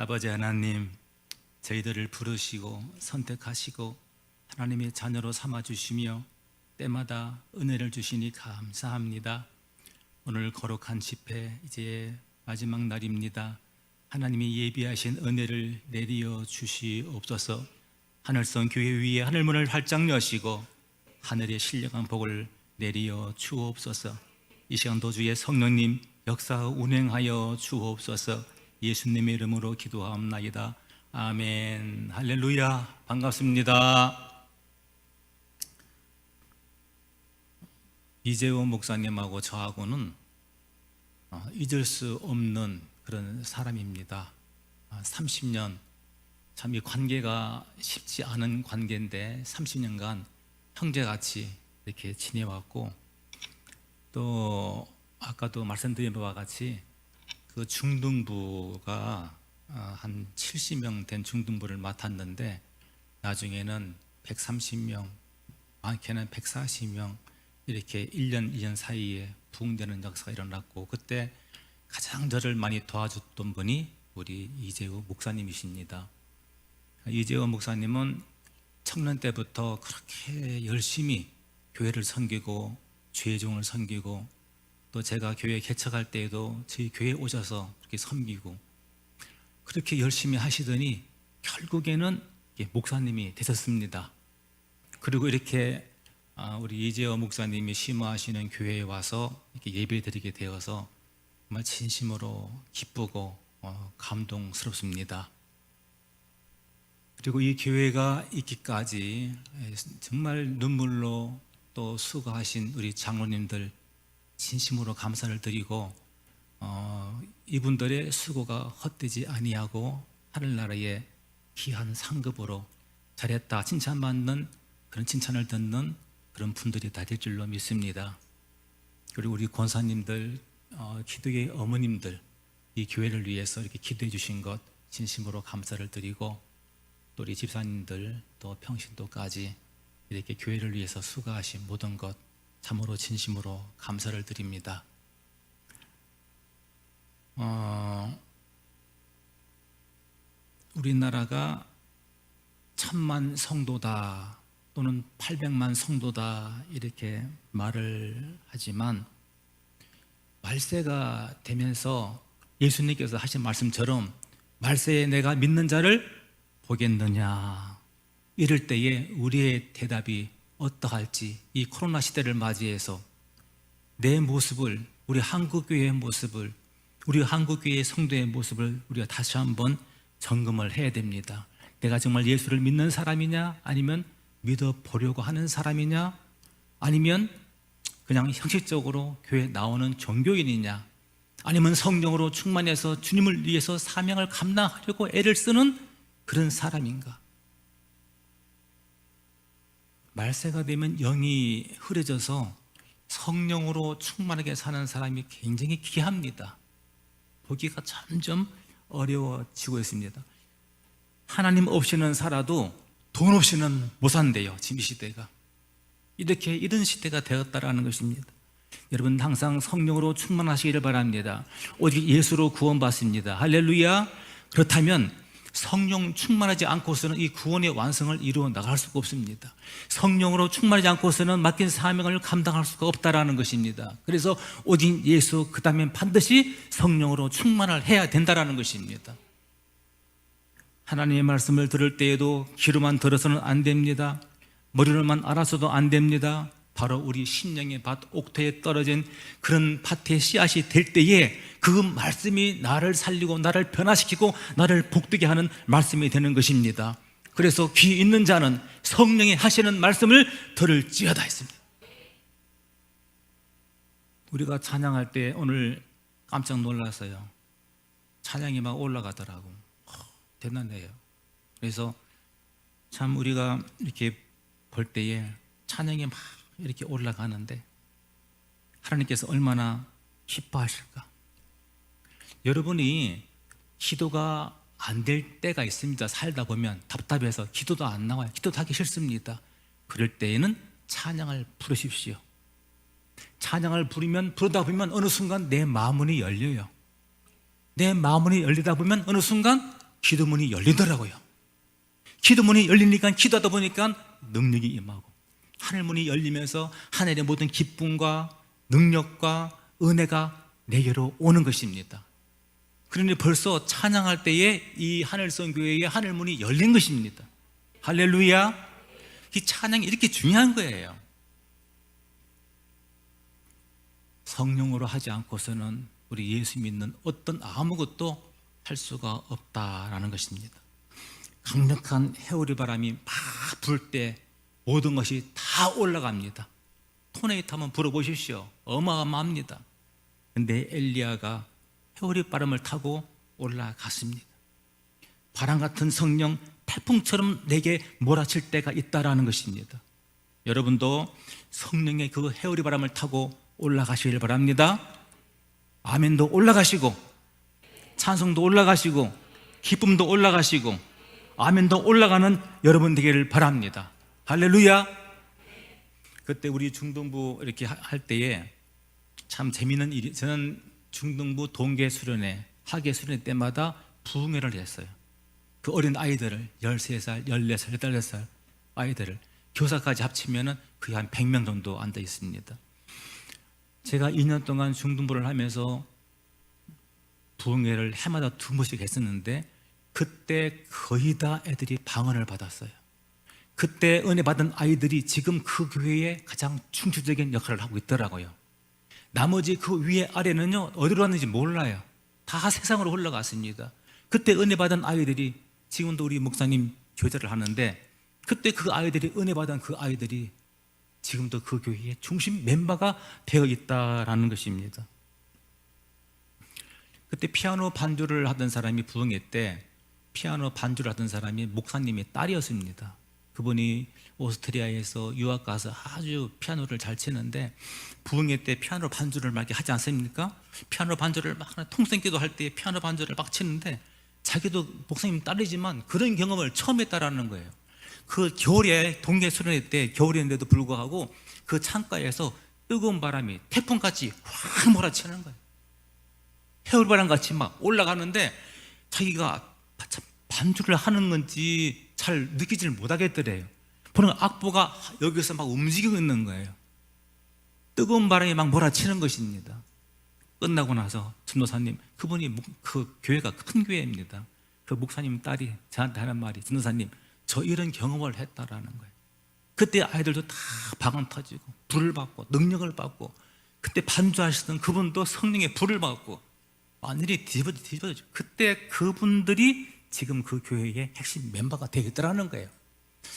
아버지 하나님, 저희들을 부르시고 선택하시고 하나님의 자녀로 삼아주시며 때마다 은혜를 주시니 감사합니다. 오늘 거룩한 집회 이제 마지막 날입니다. 하나님이 예비하신 은혜를 내리어 주시옵소서. 하늘성 교회 위에 하늘문을 활짝 여시고 하늘의 신령한 복을 내리어 주옵소서. 이 시간 도주의 성령님 역사 운행하여 주옵소서. 예수님의 이름으로 기도하옵나이다. 아멘. 할렐루야. 반갑습니다. 이재호 목사님하고 저하고는 잊을 수 없는 그런 사람입니다. 30년, 참 이 관계가 쉽지 않은 관계인데 30년간 형제같이 이렇게 지내왔고, 또 아까도 말씀드린 바와 같이 그 중등부가 한 70명 된 중등부를 맡았는데 나중에는 130명, 많게는 140명 이렇게 1년, 2년 사이에 부흥되는 역사가 일어났고, 그때 가장 저를 많이 도와줬던 분이 우리 이재호 목사님이십니다. 이재호 목사님은 청년 때부터 그렇게 열심히 교회를 섬기고 죄종을 섬기고, 또 제가 교회 개척할 때에도 저희 교회에 오셔서 그렇게 섬기고 그렇게 열심히 하시더니 결국에는 목사님이 되셨습니다. 그리고 이렇게 우리 이재호 목사님이 심호하시는 교회에 와서 이렇게 예배드리게 되어서 정말 진심으로 기쁘고 감동스럽습니다. 그리고 이 교회가 있기까지 정말 눈물로 또 수고하신 우리 장로님들 진심으로 감사를 드리고, 이분들의 수고가 헛되지 아니하고 하늘나라의 귀한 상급으로 잘했다 칭찬받는 그런 칭찬을 듣는 그런 분들이 다 될 줄로 믿습니다. 그리고 우리 권사님들, 기도의 어머님들, 이 교회를 위해서 이렇게 기도해 주신 것 진심으로 감사를 드리고, 또 우리 집사님들, 또 평신도까지 이렇게 교회를 위해서 수고하신 모든 것 참으로 진심으로 감사를 드립니다. 우리나라가 1000만 성도다 또는 800만 성도다 이렇게 말을 하지만, 말세가 되면서 예수님께서 하신 말씀처럼 말세에 내가 믿는 자를 보겠느냐, 이럴 때에 우리의 대답이 어떠할지, 이 코로나 시대를 맞이해서 내 모습을, 우리 한국교회의 모습을, 우리 한국교회의 성도의 모습을 우리가 다시 한번 점검을 해야 됩니다. 내가 정말 예수를 믿는 사람이냐, 아니면 믿어보려고 하는 사람이냐, 아니면 그냥 형식적으로 교회에 나오는 종교인이냐, 아니면 성령으로 충만해서 주님을 위해서 사명을 감당하려고 애를 쓰는 그런 사람인가. 말세가 되면 영이 흐려져서 성령으로 충만하게 사는 사람이 굉장히 귀합니다. 보기가 점점 어려워지고 있습니다. 하나님 없이는 살아도 돈 없이는 못 산대요, 지금 이 시대가. 이런 시대가 되었다라는 것입니다. 여러분 항상 성령으로 충만하시기를 바랍니다. 오직 예수로 구원받습니다. 할렐루야. 그렇다면 성령 충만하지 않고서는 이 구원의 완성을 이루어 나갈 수가 없습니다. 성령으로 충만하지 않고서는 맡긴 사명을 감당할 수가 없다라는 것입니다. 그래서 오직 예수, 그 다음에 반드시 성령으로 충만을 해야 된다라는 것입니다. 하나님의 말씀을 들을 때에도 귀로만 들어서는 안 됩니다. 머리로만 알아서도 안 됩니다. 바로 우리 심령의 밭, 옥토에 떨어진 그런 밭의 씨앗이 될 때에 그 말씀이 나를 살리고 나를 변화시키고 나를 복되게 하는 말씀이 되는 것입니다. 그래서 귀 있는 자는 성령이 하시는 말씀을 들을지어다 했습니다. 우리가 찬양할 때 오늘 깜짝 놀랐어요. 찬양이 막 올라가더라고. 대단해요. 그래서 참 우리가 이렇게 볼 때에 찬양이 막 이렇게 올라가는데 하나님께서 얼마나 기뻐하실까. 여러분이 기도가 안 될 때가 있습니다. 살다 보면 답답해서 기도도 안 나와요. 기도도 하기 싫습니다. 그럴 때에는 찬양을 부르십시오. 찬양을 부르다 보면 어느 순간 내 마음문이 열려요. 내 마음문이 열리다 보면 어느 순간 기도문이 열리더라고요. 기도문이 열리니까 기도하다 보니까 능력이 임하고, 하늘문이 열리면서 하늘의 모든 기쁨과 능력과 은혜가 내게로 오는 것입니다. 그러니 벌써 찬양할 때에 이 하늘성 교회의 하늘문이 열린 것입니다. 할렐루야. 이 찬양이 이렇게 중요한 거예요. 성령으로 하지 않고서는 우리 예수 믿는 어떤 아무것도 할 수가 없다라는 것입니다. 강력한 해오리 바람이 막 불 때 모든 것이 다 올라갑니다. 토네이토 한번 불어보십시오. 어마어마합니다. 근데 엘리야가 해오리 바람을 타고 올라갔습니다. 바람 같은 성령, 태풍처럼 내게 몰아칠 때가 있다라는 것입니다. 여러분도 성령의 그 해오리 바람을 타고 올라가시길 바랍니다. 아멘도 올라가시고, 찬송도 올라가시고, 기쁨도 올라가시고, 아멘도 올라가는 여러분 되기를 바랍니다. 할렐루야. 그때 우리 중동부 이렇게 할 때에 참 재미있는 일이, 저는 중동부 동계 수련회, 학예 수련회 때마다 부흥회를 했어요. 그 어린 아이들을 13살, 14살, 18살 아이들을, 교사까지 합치면 거의 한 100명 정도 앉아 있습니다. 제가 2년 동안 중등부를 하면서 부흥회를 해마다 2번씩 했었는데, 그때 거의 다 애들이 방언을 받았어요. 그때 은혜 받은 아이들이 지금 그 교회에 가장 충주적인 역할을 하고 있더라고요. 나머지 그 위에 아래는요, 어디로 갔는지 몰라요. 다 세상으로 흘러갔습니다. 그때 은혜 받은 아이들이 지금도 우리 목사님 교제를 하는데, 그때 그 아이들이, 은혜 받은 그 아이들이 지금도 그 교회의 중심 멤버가 되어 있다라는 것입니다. 그때 피아노 반주를 하던 사람이, 부흥회 때 피아노 반주를 하던 사람이 목사님의 딸이었습니다. 그분이 오스트리아에서 유학 가서 아주 피아노를 잘 치는데, 부흥회 때 피아노 반주를 막 하지 않습니까? 피아노 반주를 막 통성기도 할 때 피아노 반주를 막 치는데, 자기도 목사님 딸이지만 그런 경험을 처음 했다라는 거예요. 그 겨울에 동계 수련회 때 겨울인데도 불구하고 그 창가에서 뜨거운 바람이 태풍같이 확 몰아치는 거예요. 해울바람같이 막 올라가는데 자기가 반주를 하는 건지 잘 느끼지를 못하겠더래요. 보는 악보가 여기서 막 움직이고 있는 거예요. 뜨거운 바람이 막 몰아치는 것입니다. 끝나고 나서 전도사님, 그분이 그 교회가 큰 교회입니다. 그 목사님 딸이 저한테 하는 말이, 전도사님, 저 이런 경험을 했다라는 거예요. 그때 아이들도 다 방언 터지고 불을 받고 능력을 받고, 그때 반주하시던 그분도 성령의 불을 받고 완전히 뒤집어지죠. 그때 그분들이 지금 그 교회의 핵심 멤버가 되겠더라는 거예요.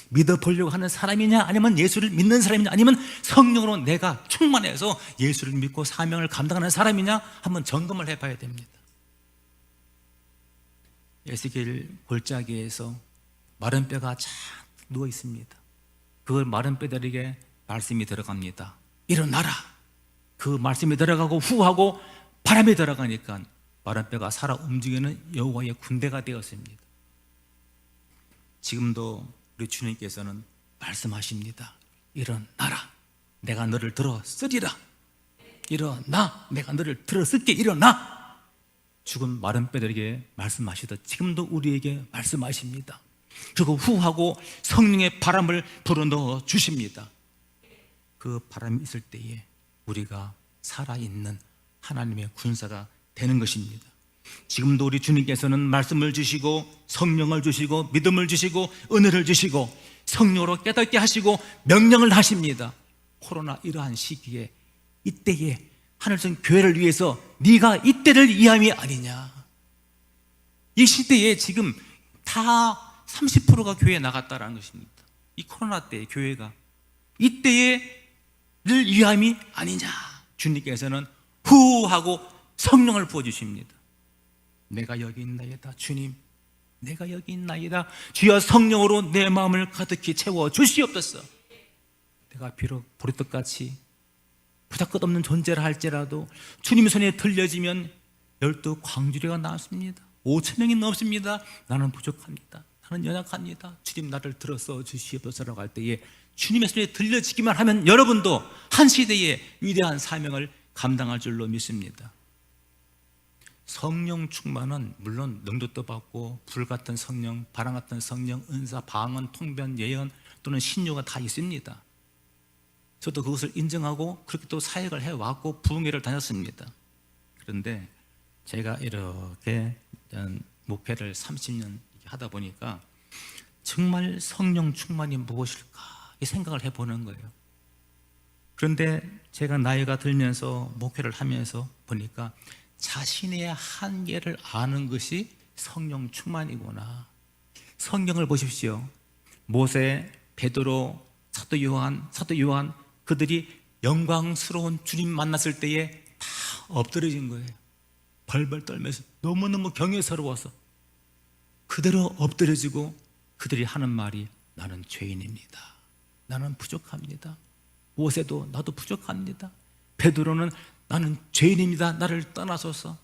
믿어보려고 하는 사람이냐, 아니면 예수를 믿는 사람이냐, 아니면 성령으로 내가 충만해서 예수를 믿고 사명을 감당하는 사람이냐, 한번 점검을 해봐야 됩니다. 에스겔 골짜기에서 마른 뼈가 쫙 누워 있습니다. 그 마른 뼈들에게 말씀이 들어갑니다. 일어나라. 그 말씀이 들어가고 후하고 바람이 들어가니까 마른 뼈가 살아 움직이는 여호와의 군대가 되었습니다. 지금도 우리 주님께서는 말씀하십니다. 일어나라. 내가 너를 들어 쓰리라. 일어나. 내가 너를 들어 쓸게. 일어나. 죽은 마른 뼈들에게 말씀하시듯 지금도 우리에게 말씀하십니다. 그리고 후하고 성령의 바람을 불어넣어 주십니다. 그 바람이 있을 때에 우리가 살아있는 하나님의 군사가 되는 것입니다. 지금도 우리 주님께서는 말씀을 주시고 성령을 주시고 믿음을 주시고 은혜를 주시고 성령으로 깨닫게 하시고 명령을 하십니다. 코로나 이러한 시기에, 이때에 하늘성 교회를 위해서 네가 이때를 이함이 아니냐. 이 시대에 지금 다 30%가 교회에 나갔다라는 것입니다. 이 코로나 때 교회가 이때를 위함이 아니냐. 주님께서는 후하고 성령을 부어주십니다. 내가 여기 있나이다. 주님, 내가 여기 있나이다. 주여 성령으로 내 마음을 가득히 채워 주시옵소서. 내가 비록 보리떡같이 부닥끝없는 존재를 할지라도 주님 손에 들려지면 12 광주리가 나왔습니다. 5,000명이 넘습니다. 나는 부족합니다. 나는 연약합니다. 주님 나를 들어서 주시옵소서라고 할 때에 주님의 손에 들려지기만 하면 여러분도 한 시대의 위대한 사명을 감당할 줄로 믿습니다. 성령 충만은 물론 능력도 받고 불같은 성령, 바람 같은 성령, 은사, 방언, 통변, 예언 또는 신유가 다 있습니다. 저도 그것을 인정하고 그렇게 또 사역을 해왔고 부흥회를 다녔습니다. 그런데 제가 이렇게 목회를 30년 하다 보니까 정말 성령 충만이 무엇일까 이 생각을 해보는 거예요. 그런데 제가 나이가 들면서 목회를 하면서 보니까 자신의 한계를 아는 것이 성령 충만이구나. 성경을 보십시오. 모세, 베드로, 사도 요한 그들이 영광스러운 주님 만났을 때에 다 엎드려진 거예요. 벌벌 떨면서 너무너무 경외스러워서 그대로 엎드려지고 그들이 하는 말이 나는 죄인입니다. 나는 부족합니다. 모세도 나도 부족합니다. 베드로는 나는 죄인입니다. 나를 떠나소서.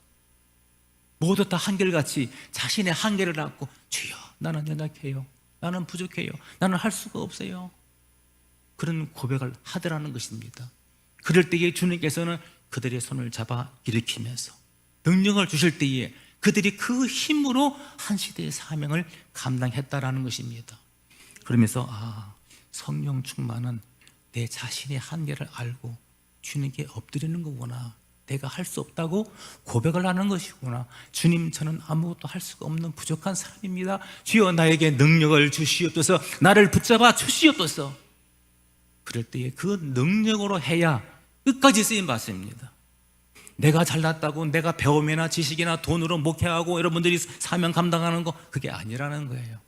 모두 다 한결같이 자신의 한계를 갖고 주여 나는 연약해요. 나는 부족해요. 나는 할 수가 없어요. 그런 고백을 하더라는 것입니다. 그럴 때에 주님께서는 그들의 손을 잡아 일으키면서 능력을 주실 때에 그들이 그 힘으로 한 시대의 사명을 감당했다라는 것입니다. 그러면서 성령 충만은 내 자신의 한계를 알고 주님께 엎드리는 거구나. 내가 할 수 없다고 고백을 하는 것이구나. 주님, 저는 아무것도 할 수가 없는 부족한 사람입니다. 주여 나에게 능력을 주시옵소서. 나를 붙잡아 주시옵소서. 그럴 때에 그 능력으로 해야 끝까지 쓰임 받습니다. 내가 잘났다고 내가 배움이나 지식이나 돈으로 목회하고 여러분들이 사명 감당하는 거 그게 아니라는 거예요.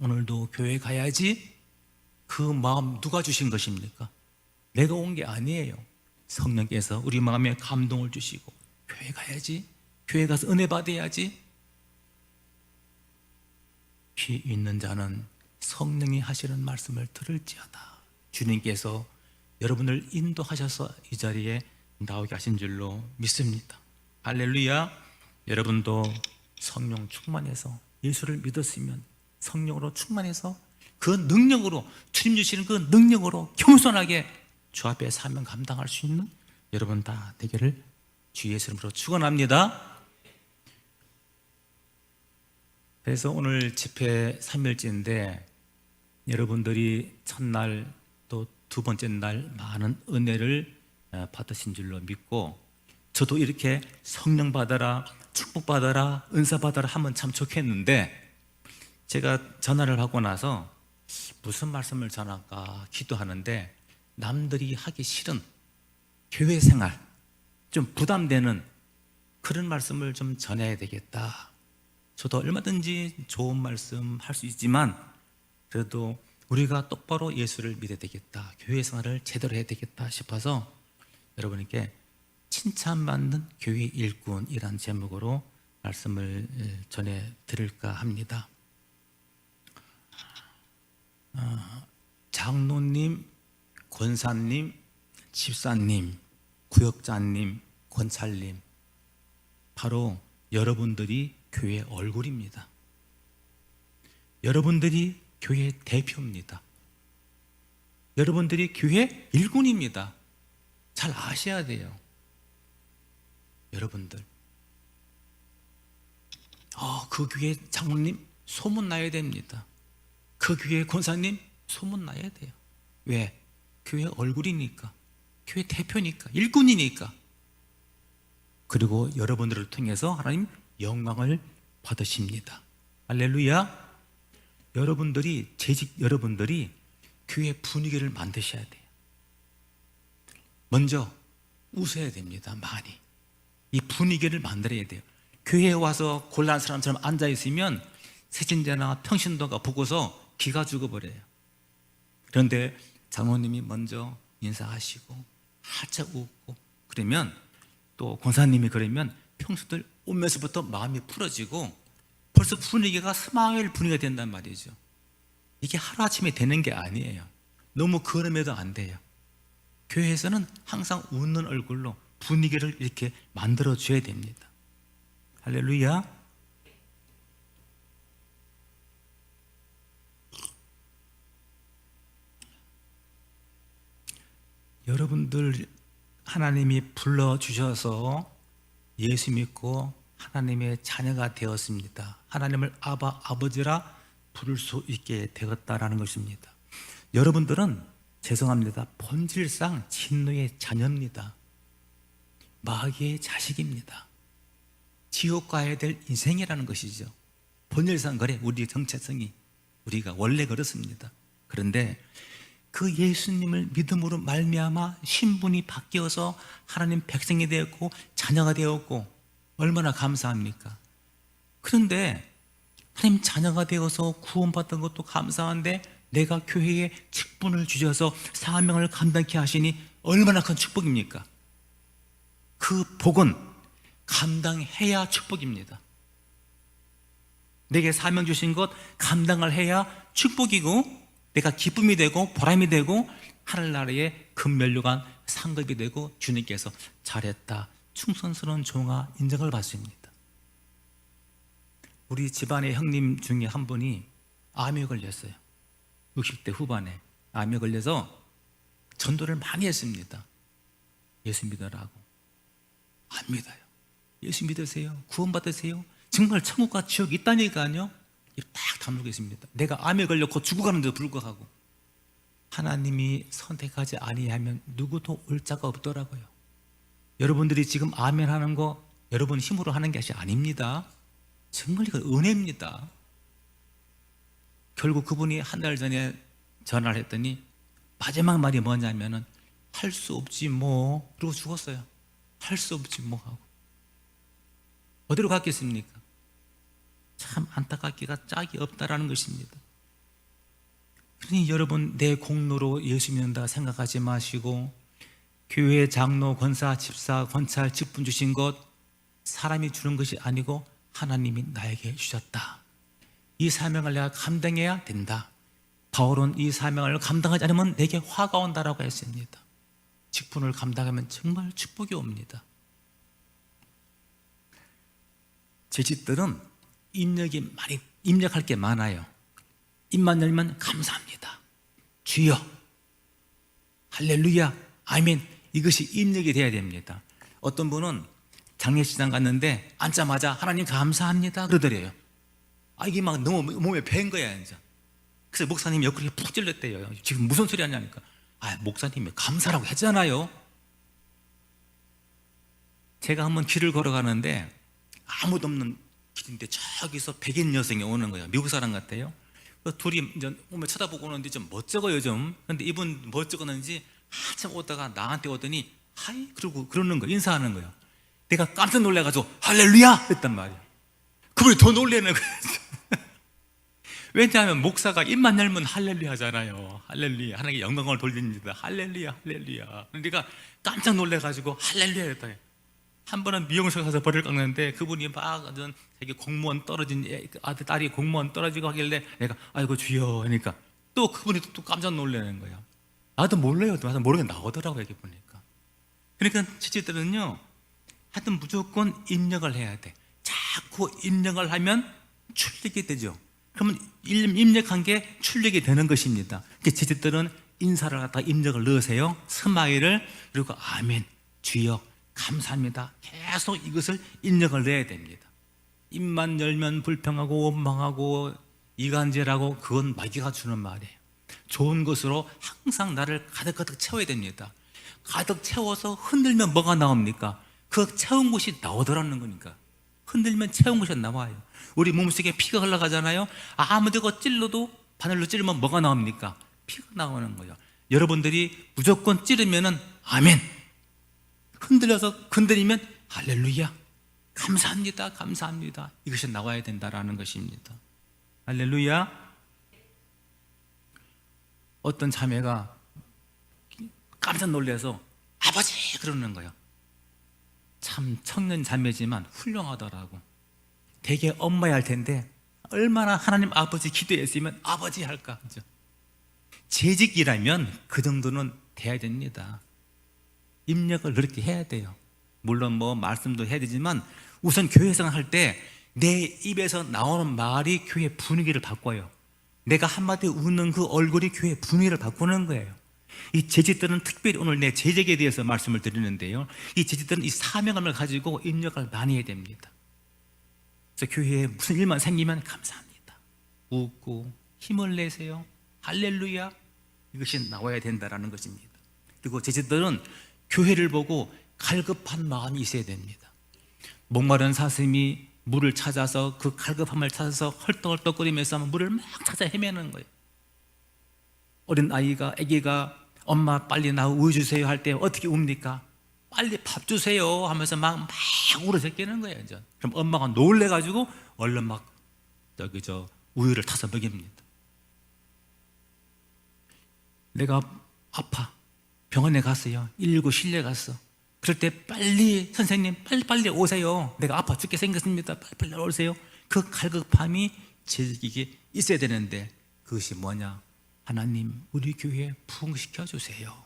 오늘도 교회 가야지. 그 마음 누가 주신 것입니까? 내가 온 게 아니에요. 성령께서 우리 마음에 감동을 주시고 교회 가야지. 교회 가서 은혜 받아야지. 귀 있는 자는 성령이 하시는 말씀을 들을지어다. 주님께서 여러분을 인도하셔서 이 자리에 나오게 하신 줄로 믿습니다. 할렐루야. 여러분도 성령 충만해서 예수를 믿었으면 성령으로 충만해서 그 능력으로 주님 주시는 그 능력으로 겸손하게 주 앞에 사명 감당할 수 있는 여러분 다 되기를 주 예수 이름으로 축원합니다. 그래서 오늘 집회 3일째인데 여러분들이 첫날 또 두 번째 날 많은 은혜를 받으신 줄로 믿고 저도 이렇게 성령 받아라, 축복 받아라, 은사 받아라 하면 참 좋겠는데 제가 전화를 하고 나서 무슨 말씀을 전할까 기도하는데 남들이 하기 싫은 교회 생활, 좀 부담되는 그런 말씀을 좀 전해야 되겠다. 저도 얼마든지 좋은 말씀 할 수 있지만 그래도 우리가 똑바로 예수를 믿어야 되겠다, 교회 생활을 제대로 해야 되겠다 싶어서 여러분에게 칭찬받는 교회 일꾼이란 제목으로 말씀을 전해 드릴까 합니다. 장로님, 권사님, 집사님, 구역자님, 권찰님, 바로 여러분들이 교회 얼굴입니다. 여러분들이 교회 대표입니다. 여러분들이 교회 일꾼입니다. 잘 아셔야 돼요. 여러분들 그 교회 장로님 소문나야 됩니다. 그 교회 권사님 소문나야 돼요. 왜? 교회 얼굴이니까, 교회 대표니까, 일꾼이니까. 그리고 여러분들을 통해서 하나님 영광을 받으십니다. 할렐루야. 여러분들이 교회 분위기를 만드셔야 돼요. 먼저 웃어야 됩니다. 많이 이 분위기를 만들어야 돼요. 교회에 와서 곤란한 사람처럼 앉아있으면 세진자나 평신도가 보고서 기가 죽어버려요. 그런데 장로님이 먼저 인사하시고 활짝 웃고 그러면, 또 권사님이 그러면 평소들 오면서부터 마음이 풀어지고 벌써 분위기가 스마일 분위기가 된단 말이죠. 이게 하루아침에 되는 게 아니에요. 너무 그러면도 안 돼요. 교회에서는 항상 웃는 얼굴로 분위기를 이렇게 만들어줘야 됩니다. 할렐루야. 여러분들 하나님이 불러주셔서 예수 믿고 하나님의 자녀가 되었습니다. 하나님을 아바, 아버지라 부를 수 있게 되었다라는 것입니다. 여러분들은 죄송합니다, 본질상 진노의 자녀입니다. 마귀의 자식입니다. 지옥 가야 될 인생이라는 것이죠. 본질상 그래, 우리 정체성이 우리가 원래 그렇습니다. 그런데 그 예수님을 믿음으로 말미암아 신분이 바뀌어서 하나님 백성이 되었고 자녀가 되었고 얼마나 감사합니까? 그런데 하나님 자녀가 되어서 구원받은 것도 감사한데 내가 교회에 직분을 주셔서 사명을 감당케 하시니 얼마나 큰 축복입니까? 그 복은 감당해야 축복입니다. 내게 사명 주신 것 감당을 해야 축복이고 내가 기쁨이 되고 보람이 되고 하늘나라의 금면류관 상급이 되고 주님께서 잘했다, 충성스러운 종아 인정을 받습니다. 우리 집안의 형님 중에 한 분이 암에 걸렸어요. 60대 후반에 암에 걸려서 전도를 많이 했습니다. 예수 믿으라고. 안 믿어요. 예수 믿으세요, 구원 받으세요, 정말 천국과 지옥이 있다니까요. 딱 다물고 있습니다. 내가 암에 걸려 곧 죽어가는데도 불구하고 하나님이 선택하지 아니하면 누구도 올 자가 없더라고요. 여러분들이 지금 아멘 하는 거 여러분 힘으로 하는 것이 아닙니다. 정말 이거 은혜입니다. 결국 그분이 한 달 전에 전화를 했더니 마지막 말이 뭐냐면은 할 수 없지 뭐, 그러고 죽었어요. 할 수 없지 뭐 하고. 어디로 갔겠습니까? 참 안타깝기가 짝이 없다라는 것입니다. 그러니 여러분, 내 공로로 예수 믿는다 생각하지 마시고 교회 장로, 권사, 집사, 권찰, 직분 주신 것 사람이 주는 것이 아니고 하나님이 나에게 주셨다. 이 사명을 내가 감당해야 된다. 바울은 이 사명을 감당하지 않으면 내게 화가 온다라고 했습니다. 직분을 감당하면 정말 축복이 옵니다. 제 집들은 입력할 게 많아요. 입만 열면 감사합니다, 주여, 할렐루야, 아멘, 이것이 입력이 돼야 됩니다. 어떤 분은 장례식장 갔는데 앉자마자 하나님 감사합니다 그러더래요. 이게 막 너무 몸에 밴 거야 이제. 그래서 목사님이 옆구리에 푹 찔렀대요. 지금 무슨 소리 하냐니까. 목사님이 감사라고 했잖아요. 제가 한번 길을 걸어가는데 아무도 없는 길인데 저기서 백인 여성이 오는 거예요. 미국 사람 같아요. 둘이 이제 오면 쳐다보고 오는데 좀 멋쩍어요 좀. 근데 이분 멋쩍었는지 한참 오다가 나한테 오더니 하이 그러고 그러는 거예요. 인사하는 거예요. 내가 깜짝 놀라가지고 할렐루야 했단 말이에요. 그분이 더 놀라는 거예요. 왜냐하면 목사가 입만 열면 할렐루야 하잖아요. 할렐루야, 하나님께 영광을 돌립니다. 할렐루야, 할렐루야. 내가 깜짝 놀라가지고 할렐루야 했다. 한 번은 미용실 가서 머리를 깎는데 그분이 막 자기 공무원 떨어진 아들, 딸이 공무원 떨어지고 하길래 내가 아이고 주여 하니까 또 그분이 또 깜짝 놀라는 거예요. 나도 몰라요. 나도 모르게 나오더라고요. 이렇게 보니까. 그러니까 지지들은요, 하여튼 무조건 입력을 해야 돼. 자꾸 입력을 하면 출력이 되죠. 그러면 입력한 게 출력이 되는 것입니다. 지지들은 인사를 갖다가 입력을 넣으세요. 스마일을, 그리고 아멘, 주여, 감사합니다. 계속 이것을 입력을 내야 됩니다. 입만 열면 불평하고 원망하고 이간질하고 그건 마귀가 주는 말이에요. 좋은 것으로 항상 나를 가득가득 채워야 됩니다. 가득 채워서 흔들면 뭐가 나옵니까? 그 채운 것이 나오더라는 거니까. 흔들면 채운 것이 나와요. 우리 몸속에 피가 흘러가잖아요. 아무데고 찔러도 바늘로 찌르면 뭐가 나옵니까? 피가 나오는 거예요. 여러분들이 무조건 찌르면은 아멘, 흔들려서 건드리면 할렐루야, 감사합니다, 감사합니다, 이것이 나와야 된다라는 것입니다. 할렐루야. 어떤 자매가 깜짝 놀라서 아버지 그러는 거예요. 참 청년 자매지만 훌륭하더라고. 되게 엄마야 할 텐데 얼마나 하나님 아버지 기도했으면 아버지 할까. 그죠? 재직이라면 그 정도는 돼야 됩니다. 입력을 그렇게 해야 돼요. 물론 뭐 말씀도 해야 되지만 우선 교회 생활할 때 내 입에서 나오는 말이 교회 분위기를 바꿔요. 내가 한마디 웃는 그 얼굴이 교회 분위기를 바꾸는 거예요. 이 제지들은 특별히 오늘 내 제적에 대해서 말씀을 드리는데요, 이 제지들은 이 사명감을 가지고 입력을 많이 해야 됩니다. 그래서 교회에 무슨 일만 생기면 감사합니다, 웃고 힘을 내세요, 할렐루야, 이것이 나와야 된다는 것입니다. 그리고 제지들은 교회를 보고 갈급한 마음이 있어야 됩니다. 목마른 사슴이 물을 찾아서 그 갈급함을 찾아서 헐떡헐떡거리면서 물을 막 찾아 헤매는 거예요. 어린 아기가 엄마 빨리 나 우유 주세요 할 때 어떻게 웁니까? 빨리 밥 주세요 하면서 막 울어 제끼는 거예요. 그럼 엄마가 놀래가지고 얼른 막 우유를 타서 먹입니다. 내가 아파, 병원에 갔어요. 119 실려 갔어. 그럴 때 빨리 선생님 빨리 오세요, 내가 아파 죽게 생겼습니다, 빨리 오세요. 그 갈급함이 제직에 있어야 되는데 그것이 뭐냐? 하나님 우리 교회에 부흥시켜 주세요.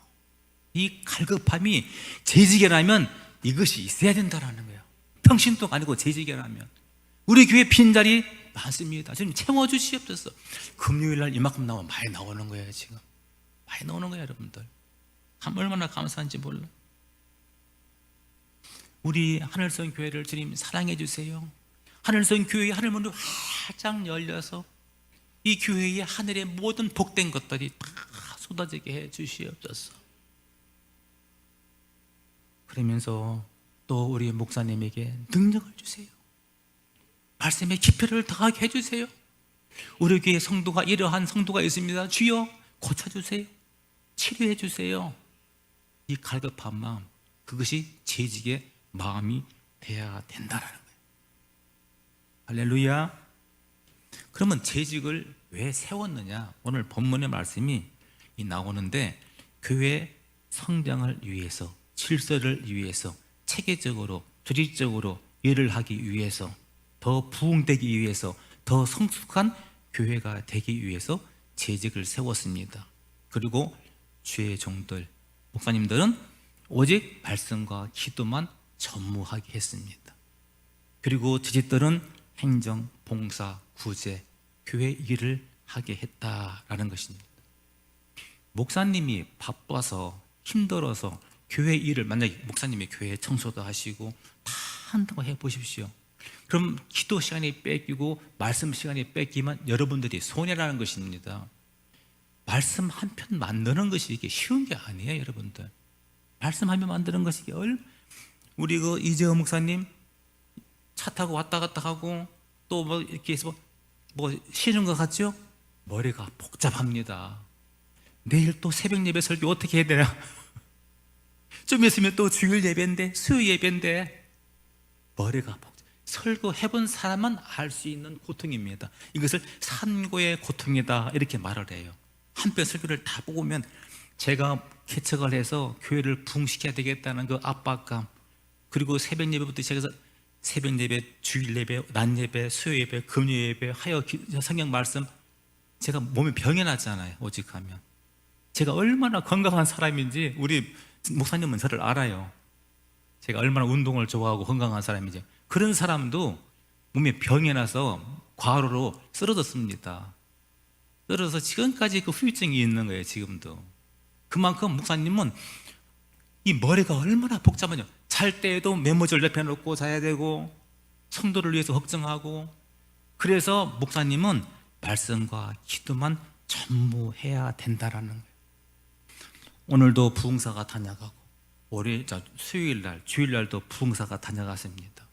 이 갈급함이 재직이라면 이것이 있어야 된다는 거예요. 평신도가 아니고 재직이라면. 우리 교회 빈자리 많습니다. 지금 채워주시옵소서. 금요일날 이만큼 나오면 많이 나오는 거예요. 지금 많이 나오는 거예요. 여러분들 얼마나 감사한지 몰라. 우리 하늘성 교회를 주님 사랑해 주세요. 하늘성 교회의 하늘문이 활짝 열려서 이 교회의 하늘의 모든 복된 것들이 다 쏟아지게 해 주시옵소서. 그러면서 또 우리 목사님에게 능력을 주세요. 말씀의 깊이를 더하게 해주세요. 우리 교회 성도가 이러한 성도가 있습니다. 주여 고쳐주세요, 치료해 주세요. 이 갈급한 마음, 그것이 재직의 마음이 돼야 된다는 거예요. 할렐루야. 그러면 재직을 왜 세웠느냐? 오늘 본문의 말씀이 나오는데, 교회 성장을 위해서, 질서를 위해서, 체계적으로 조직적으로 일을 하기 위해서, 더 부흥되기 위해서, 더 성숙한 교회가 되기 위해서 재직을 세웠습니다. 그리고 주의 종들, 목사님들은 오직 말씀과 기도만 전무하게 했습니다. 그리고 지지들은 행정, 봉사, 구제, 교회 일을 하게 했다라는 것입니다. 목사님이 바빠서 힘들어서 교회 일을, 만약에 목사님이 교회 청소도 하시고 다 한다고 해보십시오. 그럼 기도 시간이 뺏기고 말씀 시간이 뺏기면 여러분들이 손해라는 것입니다. 말씀 한 편 만드는 것이 이게 쉬운 게 아니에요. 여러분들 말씀 한 편 만드는 것이 우리 그 이재호 목사님 차 타고 왔다 갔다 하고 또 뭐 이렇게 해서 뭐 쉬는 것 같죠? 머리가 복잡합니다. 내일 또 새벽 예배 설교 어떻게 해야 되나? 좀 있으면 또 주일 예배인데, 수요 예배인데, 머리가 복잡. 설교 해본 사람만 알 수 있는 고통입니다. 이것을 산고의 고통이다 이렇게 말을 해요. 한편 설교를 다 보면 제가 개척을 해서 교회를 부흥시켜야 되겠다는 그 압박감, 그리고 새벽 예배부터 시작해서 새벽 예배, 주일 예배, 낮 예배, 수요 예배, 금요 예배, 하여 성경 말씀, 제가 몸에 병이 났잖아요. 오직하면 제가 얼마나 건강한 사람인지 우리 목사님은 저를 알아요. 제가 얼마나 운동을 좋아하고 건강한 사람인지. 그런 사람도 몸에 병이 나서 과로로 쓰러졌습니다. 쓰러져서 지금까지 그 후유증이 있는 거예요. 지금도. 그만큼 목사님은 이 머리가 얼마나 복잡하냐. 잘 때에도 메모지를 옆에 놓고 자야 되고, 성도를 위해서 걱정하고. 그래서 목사님은 말씀과 기도만 전무해야 된다라는 거예요. 오늘도 부흥사가 다녀가고, 수요일날, 주일날도 부흥사가 다녀갔습니다.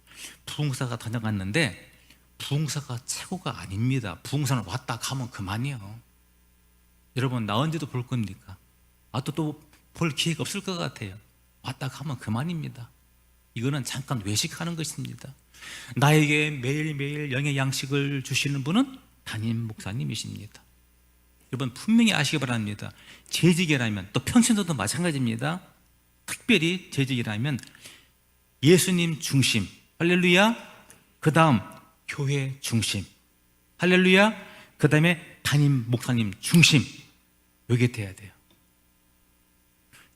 부흥사가 다녀갔는데 부흥사가 최고가 아닙니다. 부흥사는 왔다 가면 그만이요. 여러분 나 언제도 볼 겁니까? 또 볼 기회가 없을 것 같아요. 왔다 가면 그만입니다. 이거는 잠깐 외식하는 것입니다. 나에게 매일매일 영의 양식을 주시는 분은 담임 목사님이십니다. 여러분 분명히 아시기 바랍니다. 재직이라면, 또 평신도도 마찬가지입니다. 특별히 재직이라면 예수님 중심, 할렐루야. 그 다음 교회 중심, 할렐루야. 그 다음에 담임 목사님 중심, 이게 돼야 돼요.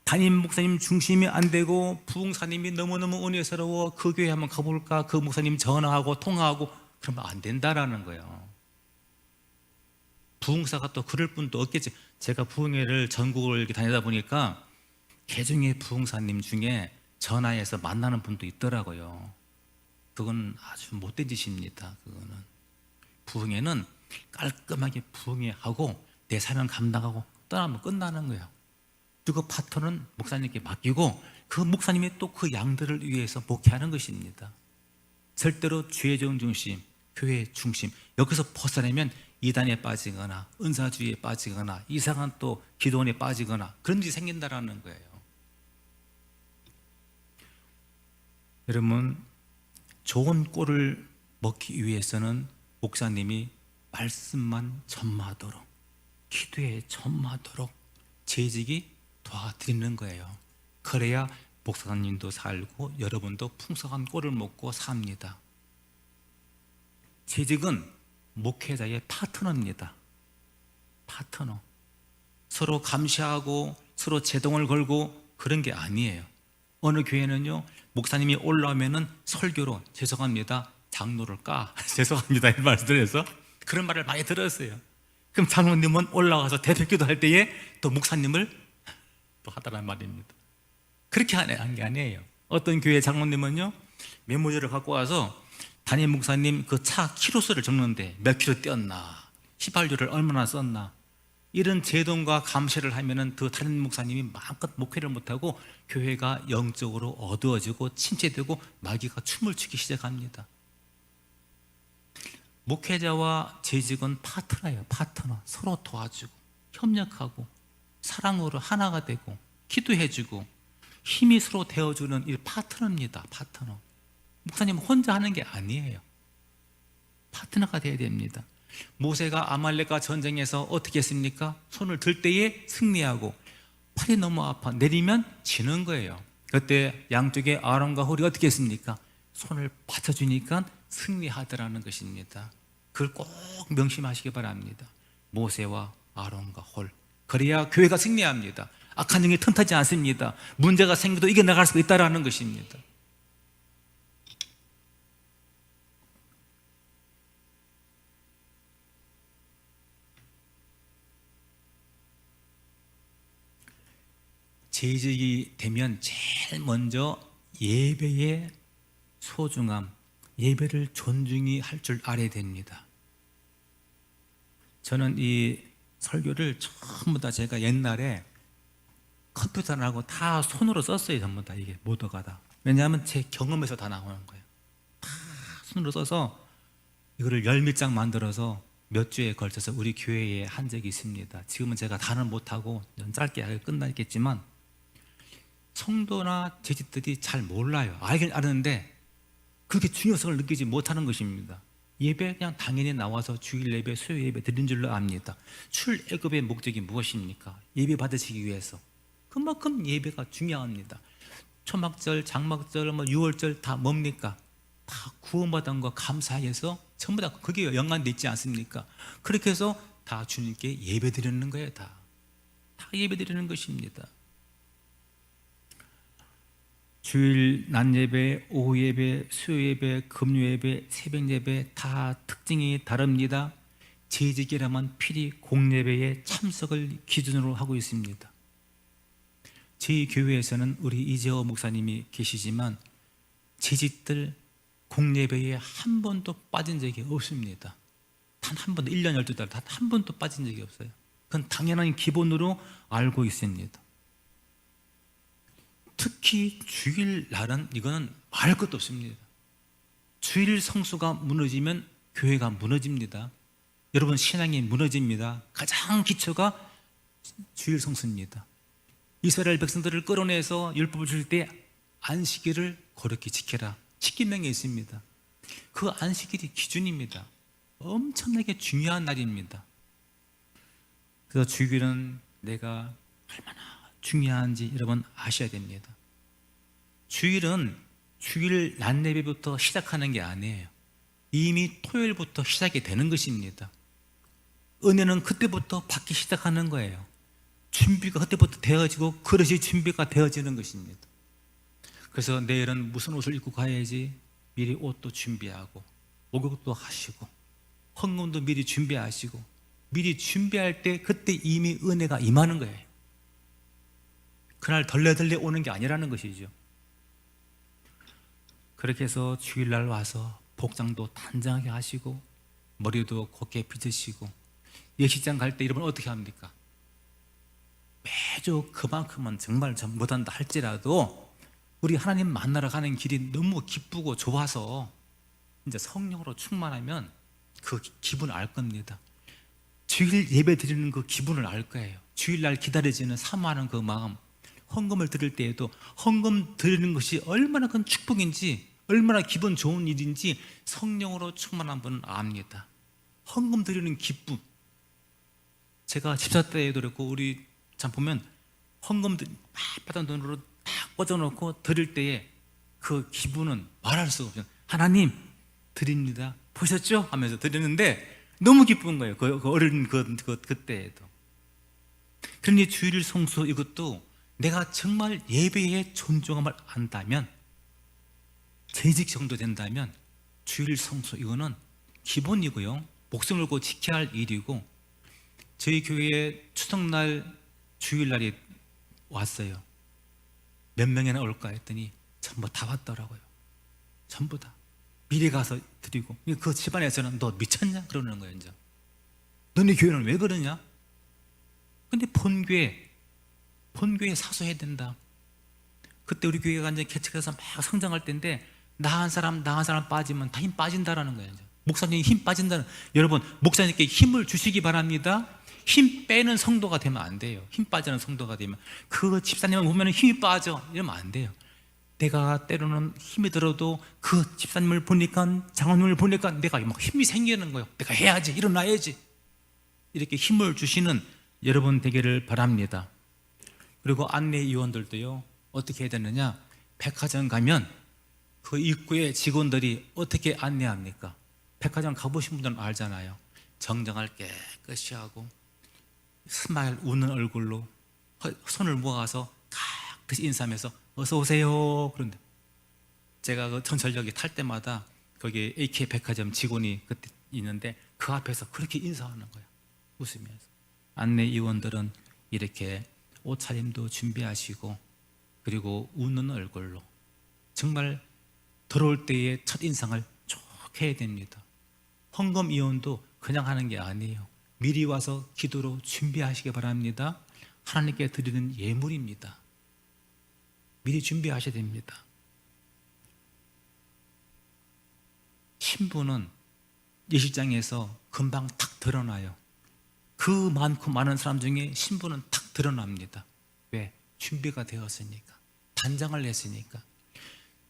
담임 목사님 중심이 안 되고 부흥사님이 너무너무 은혜스러워 그 교회 한번 가볼까, 그 목사님 전화하고 통화하고, 그러면 안 된다라는 거예요. 부흥사가 또 그럴 분도 없겠지. 제가 부흥회를 전국을 이렇게 다니다 보니까 개중의 부흥사님 중에 전화해서 만나는 분도 있더라고요. 그건 아주 못된 짓입니다. 그거는 부흥회는 깔끔하게 부흥회하고 내 사명 감당하고 떠나면 끝나는 거예요. 그리고 파트는 목사님께 맡기고 그 목사님이 또 그 양들을 위해서 목회하는 것입니다. 절대로 죄종 중심, 교회 중심, 여기서 벗어나면 이단에 빠지거나 은사주의에 빠지거나 이상한 또 기도원에 빠지거나 그런 일이 생긴다라는 거예요. 여러분, 좋은 꼴을 먹기 위해서는 목사님이 말씀만 전마하도록, 기도에 전마하도록 재직이 도와드리는 거예요. 그래야 목사님도 살고 여러분도 풍성한 꼴을 먹고 삽니다. 재직은 목회자의 파트너입니다. 파트너. 서로 감시하고 서로 제동을 걸고 그런 게 아니에요. 어느 교회는요, 목사님이 올라오면은 설교로 죄송합니다, 장로를 까 죄송합니다 이 말을 해서 그런 말을 많이 들었어요. 그럼 장로님은 올라가서 대표기도 할 때에 또 목사님을 또 하더란 말입니다. 그렇게 한 게 아니에요. 어떤 교회 장로님은요, 메모지를 갖고 와서 담임 목사님 그 차 키로수를 적는데 몇 킬로 떼었나, 휘발유를 얼마나 썼나, 이런 제동과 감시를 하면은 그 담임 목사님이 마음껏 목회를 못하고 교회가 영적으로 어두워지고 침체되고 마귀가 춤을 추기 시작합니다. 목회자와 재직은 파트너예요. 파트너. 서로 도와주고 협력하고 사랑으로 하나가 되고 기도해주고 힘이 서로 되어주는 이 파트너입니다. 파트너. 목사님 혼자 하는 게 아니에요. 파트너가 되어야 됩니다. 모세가 아말렉과 전쟁에서 어떻게 했습니까? 손을 들 때에 승리하고 팔이 너무 아파 내리면 지는 거예요. 그때 양쪽에 아론과 홀이 어떻게 했습니까? 손을 받쳐주니까 승리하더라는 것입니다. 그걸 꼭 명심하시기 바랍니다. 모세와 아론과 홀, 그래야 교회가 승리합니다. 악한 영이 틈타지 않습니다. 문제가 생겨도 이겨나갈 수 있다는 것입니다. 재직이 되면 제일 먼저 예배의 소중함, 예배를 존중히 할 줄 알아야 됩니다. 저는 이 설교를 전부 다 제가 옛날에 컴퓨터 안 하고 다 손으로 썼어요. 전부 다 이게 모두가 다. 왜냐하면 제 경험에서 다 나오는 거예요. 다 손으로 써서 이거를 10장 만들어서 몇 주에 걸쳐서 우리 교회에 한 적이 있습니다. 지금은 제가 다는 못하고 짧게 끝나겠지만 성도나 재직들이 잘 몰라요. 알긴 아는데 그렇게 중요성을 느끼지 못하는 것입니다. 예배 그냥 당연히 나와서 주일 예배, 수요 예배 드린 줄로 압니다. 출애굽의 목적이 무엇입니까? 예배 받으시기 위해서. 그만큼 예배가 중요합니다. 초막절, 장막절, 유월절 다 뭡니까? 다 구원받은 거 감사해서 전부 다 그게 연관돼 있지 않습니까? 그렇게 해서 다 주님께 예배 드리는 거예요. 다 예배 드리는 것입니다. 주일 낮 예배, 오후 예배, 수요 예배, 금요 예배, 새벽 예배 다 특징이 다릅니다. 재직이라면 필히 공예배에 참석을 기준으로 하고 있습니다. 저희 교회에서는 우리 이재호 목사님이 계시지만 재직들 공예배에 한 번도 빠진 적이 없습니다. 단 한 번도 1년 12달 단 한 번도 빠진 적이 없어요. 그건 당연한 기본으로 알고 있습니다. 특히 주일날은 이거는 말할 것도 없습니다. 주일 성수가 무너지면 교회가 무너집니다. 여러분 신앙이 무너집니다. 가장 기초가 주일 성수입니다. 이스라엘 백성들을 끌어내서 율법을 줄 때 안식일을 거룩히 지켜라. 10계명에 있습니다. 그 안식일이 기준입니다. 엄청나게 중요한 날입니다. 그래서 주일은 내가 얼마나 중요한지 여러분 아셔야 됩니다. 주일은 주일 낮 예배부터 시작하는 게 아니에요. 이미 토요일부터 시작이 되는 것입니다. 은혜는 그때부터 받기 시작하는 거예요. 준비가 그때부터 되어지고 그릇이 준비가 되어지는 것입니다. 그래서 내일은 무슨 옷을 입고 가야지 미리 옷도 준비하고 목욕도 하시고 헌금도 미리 준비하시고 미리 준비할 때 그때 이미 은혜가 임하는 거예요. 그날 덜레덜레 오는 게 아니라는 것이죠. 그렇게 해서 주일날 와서 복장도 단정하게 하시고 머리도 곱게 빗으시고 예식장 갈 때 여러분 어떻게 합니까? 매주 그만큼은 정말 못한다 할지라도 우리 하나님 만나러 가는 길이 너무 기쁘고 좋아서 이제 성령으로 충만하면 그 기분을 알 겁니다. 주일 예배 드리는 그 기분을 알 거예요. 주일날 기다려지는 사모하는 그 마음, 헌금을 드릴 때에도 헌금 드리는 것이 얼마나 큰 축복인지, 얼마나 기분 좋은 일인지 성령으로 충만한 분은 압니다. 헌금 드리는 기쁨. 제가 집사 때에도 그렇고 우리 참 보면 헌금 받은 돈으로 딱 꽂아놓고 드릴 때에 그 기분은 말할 수가 없어요. 하나님 드립니다. 보셨죠? 하면서 드리는데 너무 기쁜 거예요. 그 어린 그때에도. 그러니 주일 성수 이것도 내가 정말 예배의 존중함을 안다면, 재직 정도 된다면 주일 성수 이거는 기본이고요. 목숨을 걸고 지켜야 할 일이고, 저희 교회에 추석날 주일날이 왔어요. 몇 명이나 올까 했더니 전부 다 왔더라고요. 전부 다. 미리 가서 드리고, 그 집안에서는 너 미쳤냐? 그러는 거예요. 이제 너네 교회는 왜 그러냐? 근데 본교회 사수해야 된다. 그때 우리 교회가 이제 개척해서 막 성장할 때인데 나 한 사람 빠지면 다 힘 빠진다라는 거예요. 이제. 목사님이 힘 빠진다는, 여러분 목사님께 힘을 주시기 바랍니다. 힘 빼는 성도가 되면 안 돼요. 힘 빠지는 성도가 되면 그 집사님을 보면 힘이 빠져 이러면 안 돼요. 내가 때로는 힘이 들어도 그 집사님을 보니까, 장로님을 보니까 내가 막 힘이 생기는 거예요. 내가 해야지, 일어나야지. 이렇게 힘을 주시는 여러분 되기를 바랍니다. 그리고 안내위원들도요, 어떻게 해야 되느냐? 백화점 가면 그 입구에 직원들이 어떻게 안내합니까? 백화점 가보신 분들은 알잖아요. 정장을 깨끗이 하고 스마일, 웃는 얼굴로 손을 모아서 각듯이 인사하면서 어서 오세요. 그런데 제가 그 전철역에 탈 때마다 거기 AK 백화점 직원이 그때 있는데 그 앞에서 그렇게 인사하는 거예요. 웃으면서. 안내위원들은 이렇게 옷차림도 준비하시고 그리고 웃는 얼굴로 정말 들어올 때의 첫인상을 좋게 해야 됩니다. 헌금위원도 그냥 하는 게 아니에요. 미리 와서 기도로 준비하시기 바랍니다. 하나님께 드리는 예물입니다. 미리 준비하셔야 됩니다. 신부는 예식장에서 금방 탁 드러나요. 그 많고 많은 사람 중에 신부는 탁 드러납니다. 왜? 준비가 되었으니까, 단장을 했으니까.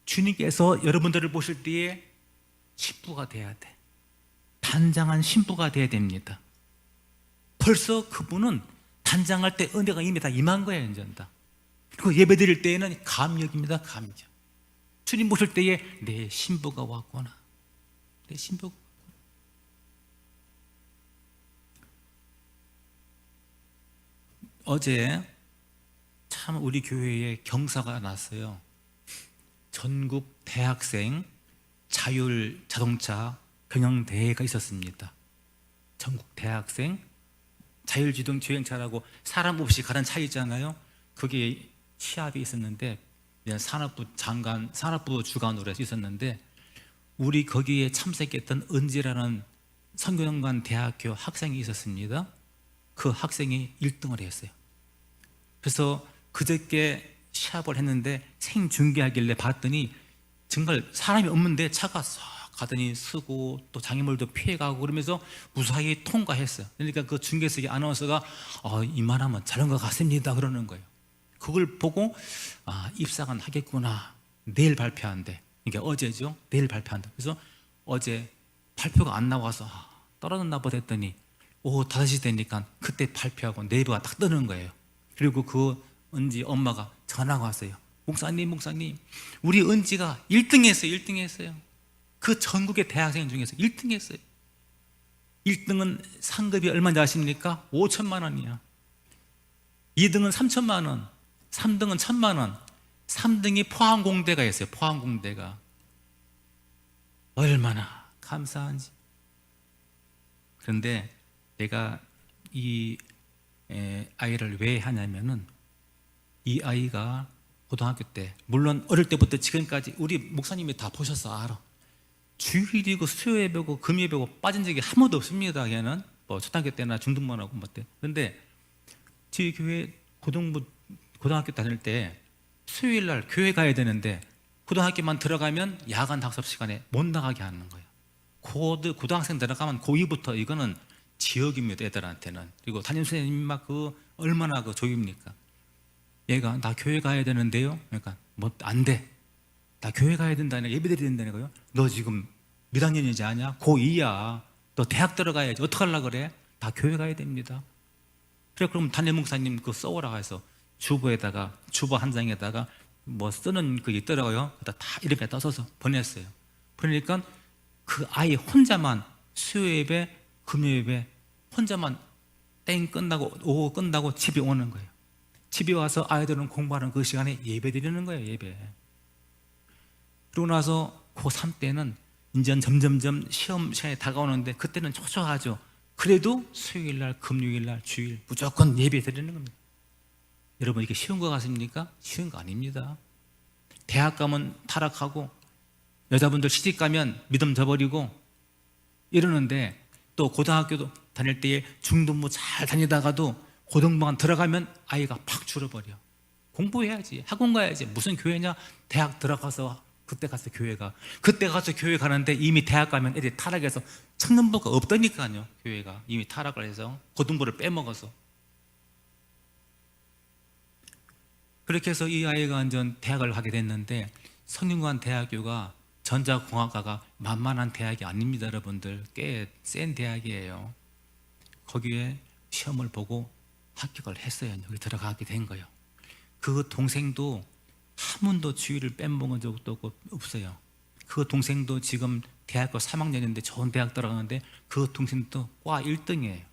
주님께서 여러분들을 보실 때에 신부가 돼야 돼. 단장한 신부가 돼야 됩니다. 벌써 그분은 단장할 때 은혜가 이미 다 임한 거예요. 이제 다. 그리고 예배 드릴 때에는 감격입니다. 감격. 주님 보실 때에 내 신부가 왔구나. 내 신부가. 어제 참 우리 교회에 경사가 났어요. 전국 대학생 자율 자동차 경영대회가 있었습니다. 전국 대학생 자율 주행차라고 사람 없이 가는 차 있잖아요. 그게 시합이 있었는데 산업부 장관, 산업부 주관으로 해서 있었는데 우리 거기에 참석했던 은지라는 성균관 대학교 학생이 있었습니다. 그 학생이 1등을 했어요. 그래서 그저께 시합을 했는데 생중계하길래 봤더니 정말 사람이 없는데 차가 싹 가더니 쓰고 또 장애물도 피해가고 그러면서 무사히 통과했어요. 그러니까 그 중계석의 아나운서가 이만하면 잘한 것 같습니다 그러는 거예요. 그걸 보고 입상은 하겠구나. 내일 발표한대. 그러니까 어제죠. 내일 발표한다. 그래서 어제 발표가 안 나와서 떨어졌나 보다 했더니 오후 5시 되니까 그때 발표하고 네이버가 딱 뜨는 거예요. 그리고 그 은지 엄마가 전화가 왔어요. 목사님 우리 은지가 1등 했어요. 1등 했어요. 그 전국의 대학생 중에서 1등 했어요. 1등은 상급이 얼마인지 아십니까? 5천만 원이야. 2등은 3천만 원, 3등은 1,000만 원, 3등이 포항공대가 있어요. 포항공대가. 얼마나 감사한지. 그런데 내가 이 아이를 왜 하냐면은 이 아이가 고등학교 때, 물론 어릴 때부터 지금까지 우리 목사님이 다 보셔서 알아. 주일이고 수요예배고 금요예배고 빠진 적이 한 번도 없습니다. 걔는 뭐 초등학교 때나 중등반하고 뭐 때. 근데 저희 교회 고등학교 다닐 때 수요일 날 교회 가야 되는데 고등학교만 들어가면 야간 학습 시간에 못 나가게 하는 거예요. 고등학생 들어가면 고2부터 이거는 지역입니다, 애들한테는. 그리고 담임 선생님 막 얼마나 조입니까? 얘가 나 교회 가야 되는데요. 그러니까 뭐 안 돼. 나 교회 가야 된다니까, 예배드려야 된다니까요. 너 지금 몇 학년이지 아냐? 고2야. 너 대학 들어가야지. 어떡하려고 그래? 다 교회 가야 됩니다. 그래, 그럼 담임 목사님 그거 써오라 해서 주보 한 장에다가 뭐 쓰는 거 있더라고요. 다 이렇게 떠서서 보냈어요. 보내니까 그 아이 혼자만 수요예배, 금요예배 혼자만 땡 끝나고 오후 끝나고 집에 오는 거예요. 집에 와서 아이들은 공부하는 그 시간에 예배 드리는 거예요, 예배. 그러고 나서 고3 때는 이제 점점점 시험 시간이 다가오는데 그때는 초조하죠. 그래도 수요일날, 금요일날, 주일 무조건 예배 드리는 겁니다. 여러분, 이게 쉬운 거 같습니까? 쉬운 거 아닙니다. 대학 가면 타락하고 여자분들 시집 가면 믿음 저버리고 이러는데, 또 고등학교도 다닐 때에 중등부 잘 다니다가도 고등부만 들어가면 아이가 팍 줄어버려. 공부해야지, 학원 가야지. 무슨 교회냐? 대학 들어가서 그때 가서 교회 가는데 이미 대학 가면 애들이 타락해서 청년부가 없다니까요. 교회가 이미 타락을 해서 고등부를 빼먹어서. 그렇게 해서 이 아이가 완전 대학을 가게 됐는데, 성균관대학교가 전자공학과가 만만한 대학이 아닙니다. 여러분들, 꽤 센 대학이에요. 거기에 시험을 보고 합격을 했어요. 여기 들어가게 된 거예요. 그 동생도 한 번도 주의를 빼먹은 적도 없어요. 그 동생도 지금 대학교 3학년인데 좋은 대학 들어가는데 그 동생도 과 1등이에요.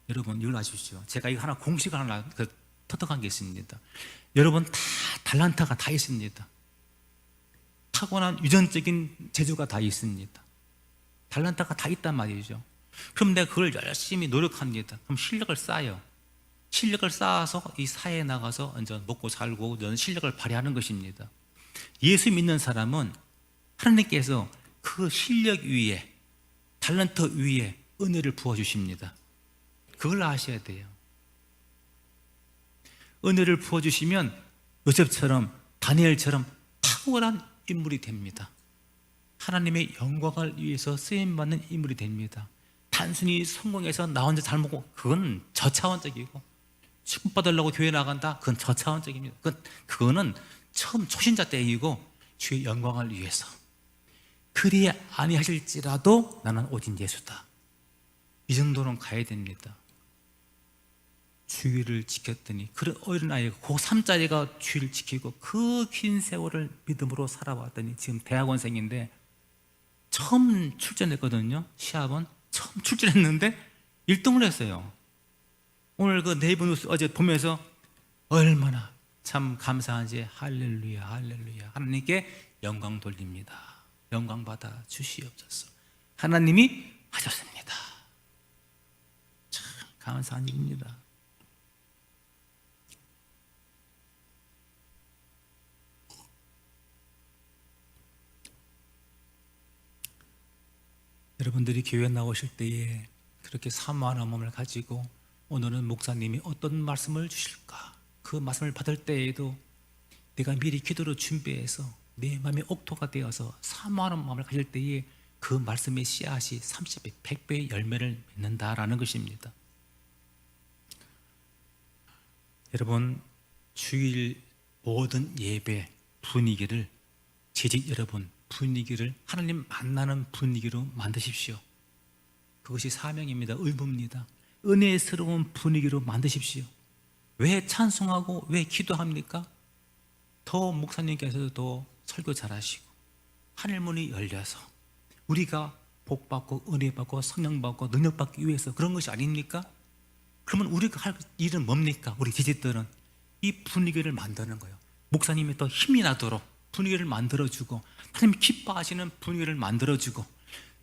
여러분, 이걸 아십시오. 제가 이거 하나 공식을 하나 터득한 게 있습니다. 여러분, 다 달란트가 다 있습니다. 타고난 유전적인 재주가 다 있습니다. 달란트가 다 있단 말이죠. 그럼 내가 그걸 열심히 노력합니다. 그럼 실력을 쌓아요. 실력을 쌓아서 이 사회에 나가서 완전 먹고 살고 이런 실력을 발휘하는 것입니다. 예수 믿는 사람은 하나님께서 그 실력 위에, 달란트 위에 은혜를 부어주십니다. 그걸 아셔야 돼요. 은혜를 부어주시면 요셉처럼, 다니엘처럼 탁월한 인물이 됩니다. 하나님의 영광을 위해서 쓰임받는 인물이 됩니다. 단순히 성공해서 나 혼자 잘 먹고, 그건 저차원적이고, 축복 받으려고 교회 나간다, 그건 저차원적입니다. 그거는 처음 초신자 때이고, 주의 영광을 위해서. 그리 아니하실지라도 나는 오직 예수다, 이 정도는 가야 됩니다. 주의를 지켰더니, 그런 어린아이가 고3짜리가 주의를 지키고 그 긴 세월을 믿음으로 살아왔더니 지금 대학원생인데, 처음 출전했거든요. 시합은 처음 출전했는데 1등을 했어요. 오늘 그 네이버 뉴스 어제 보면서 얼마나 참 감사한지, 할렐루야 할렐루야, 하나님께 영광 돌립니다. 영광 받아 주시옵소서. 하나님이 하셨습니다. 참 감사한 일입니다. 여러분들이 교회 나오실 때에 그렇게 사모하는 마음을 가지고 오늘은 목사님이 어떤 말씀을 주실까, 그 말씀을 받을 때에도 내가 미리 기도로 준비해서 내 마음이 옥토가 되어서 사모하는 마음을 가질 때에 그 말씀의 씨앗이 30배, 100배의 열매를 맺는다라는 것입니다. 여러분, 주일 모든 예배 분위기를, 재직 여러분 분위기를 하나님 만나는 분위기로 만드십시오. 그것이 사명입니다. 의무입니다. 은혜스러운 분위기로 만드십시오. 왜 찬송하고 왜 기도합니까? 더 목사님께서도 더 설교 잘하시고 하늘문이 열려서 우리가 복받고 은혜받고 성령받고 능력받기 위해서 그런 것이 아닙니까? 그러면 우리가 할 일은 뭡니까? 우리 지지들은 이 분위기를 만드는 거예요. 목사님이 더 힘이 나도록 분위기를 만들어주고, 하나님 기뻐하시는 분위기를 만들어주고,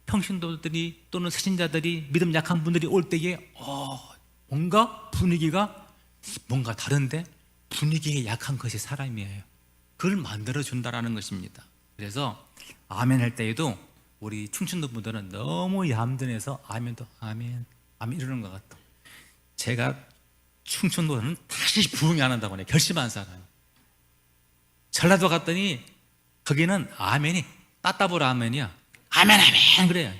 평신도들이 또는 새신자들이 믿음 약한 분들이 올 때에 뭔가 분위기가 뭔가 다른데 분위기에 약한 것이 사람이에요. 그걸 만들어 준다라는 것입니다. 그래서 아멘 할 때에도 우리 충청도 분들은 너무 얌전해서 아멘도 아멘 아멘 이러는 것 같아. 제가 충청도는 다시 부흥이 안 한다고 해요. 결심한 사람. 전라도 갔더니 거기는 아멘이 따따블 아멘이야. 아멘 아멘 그래요.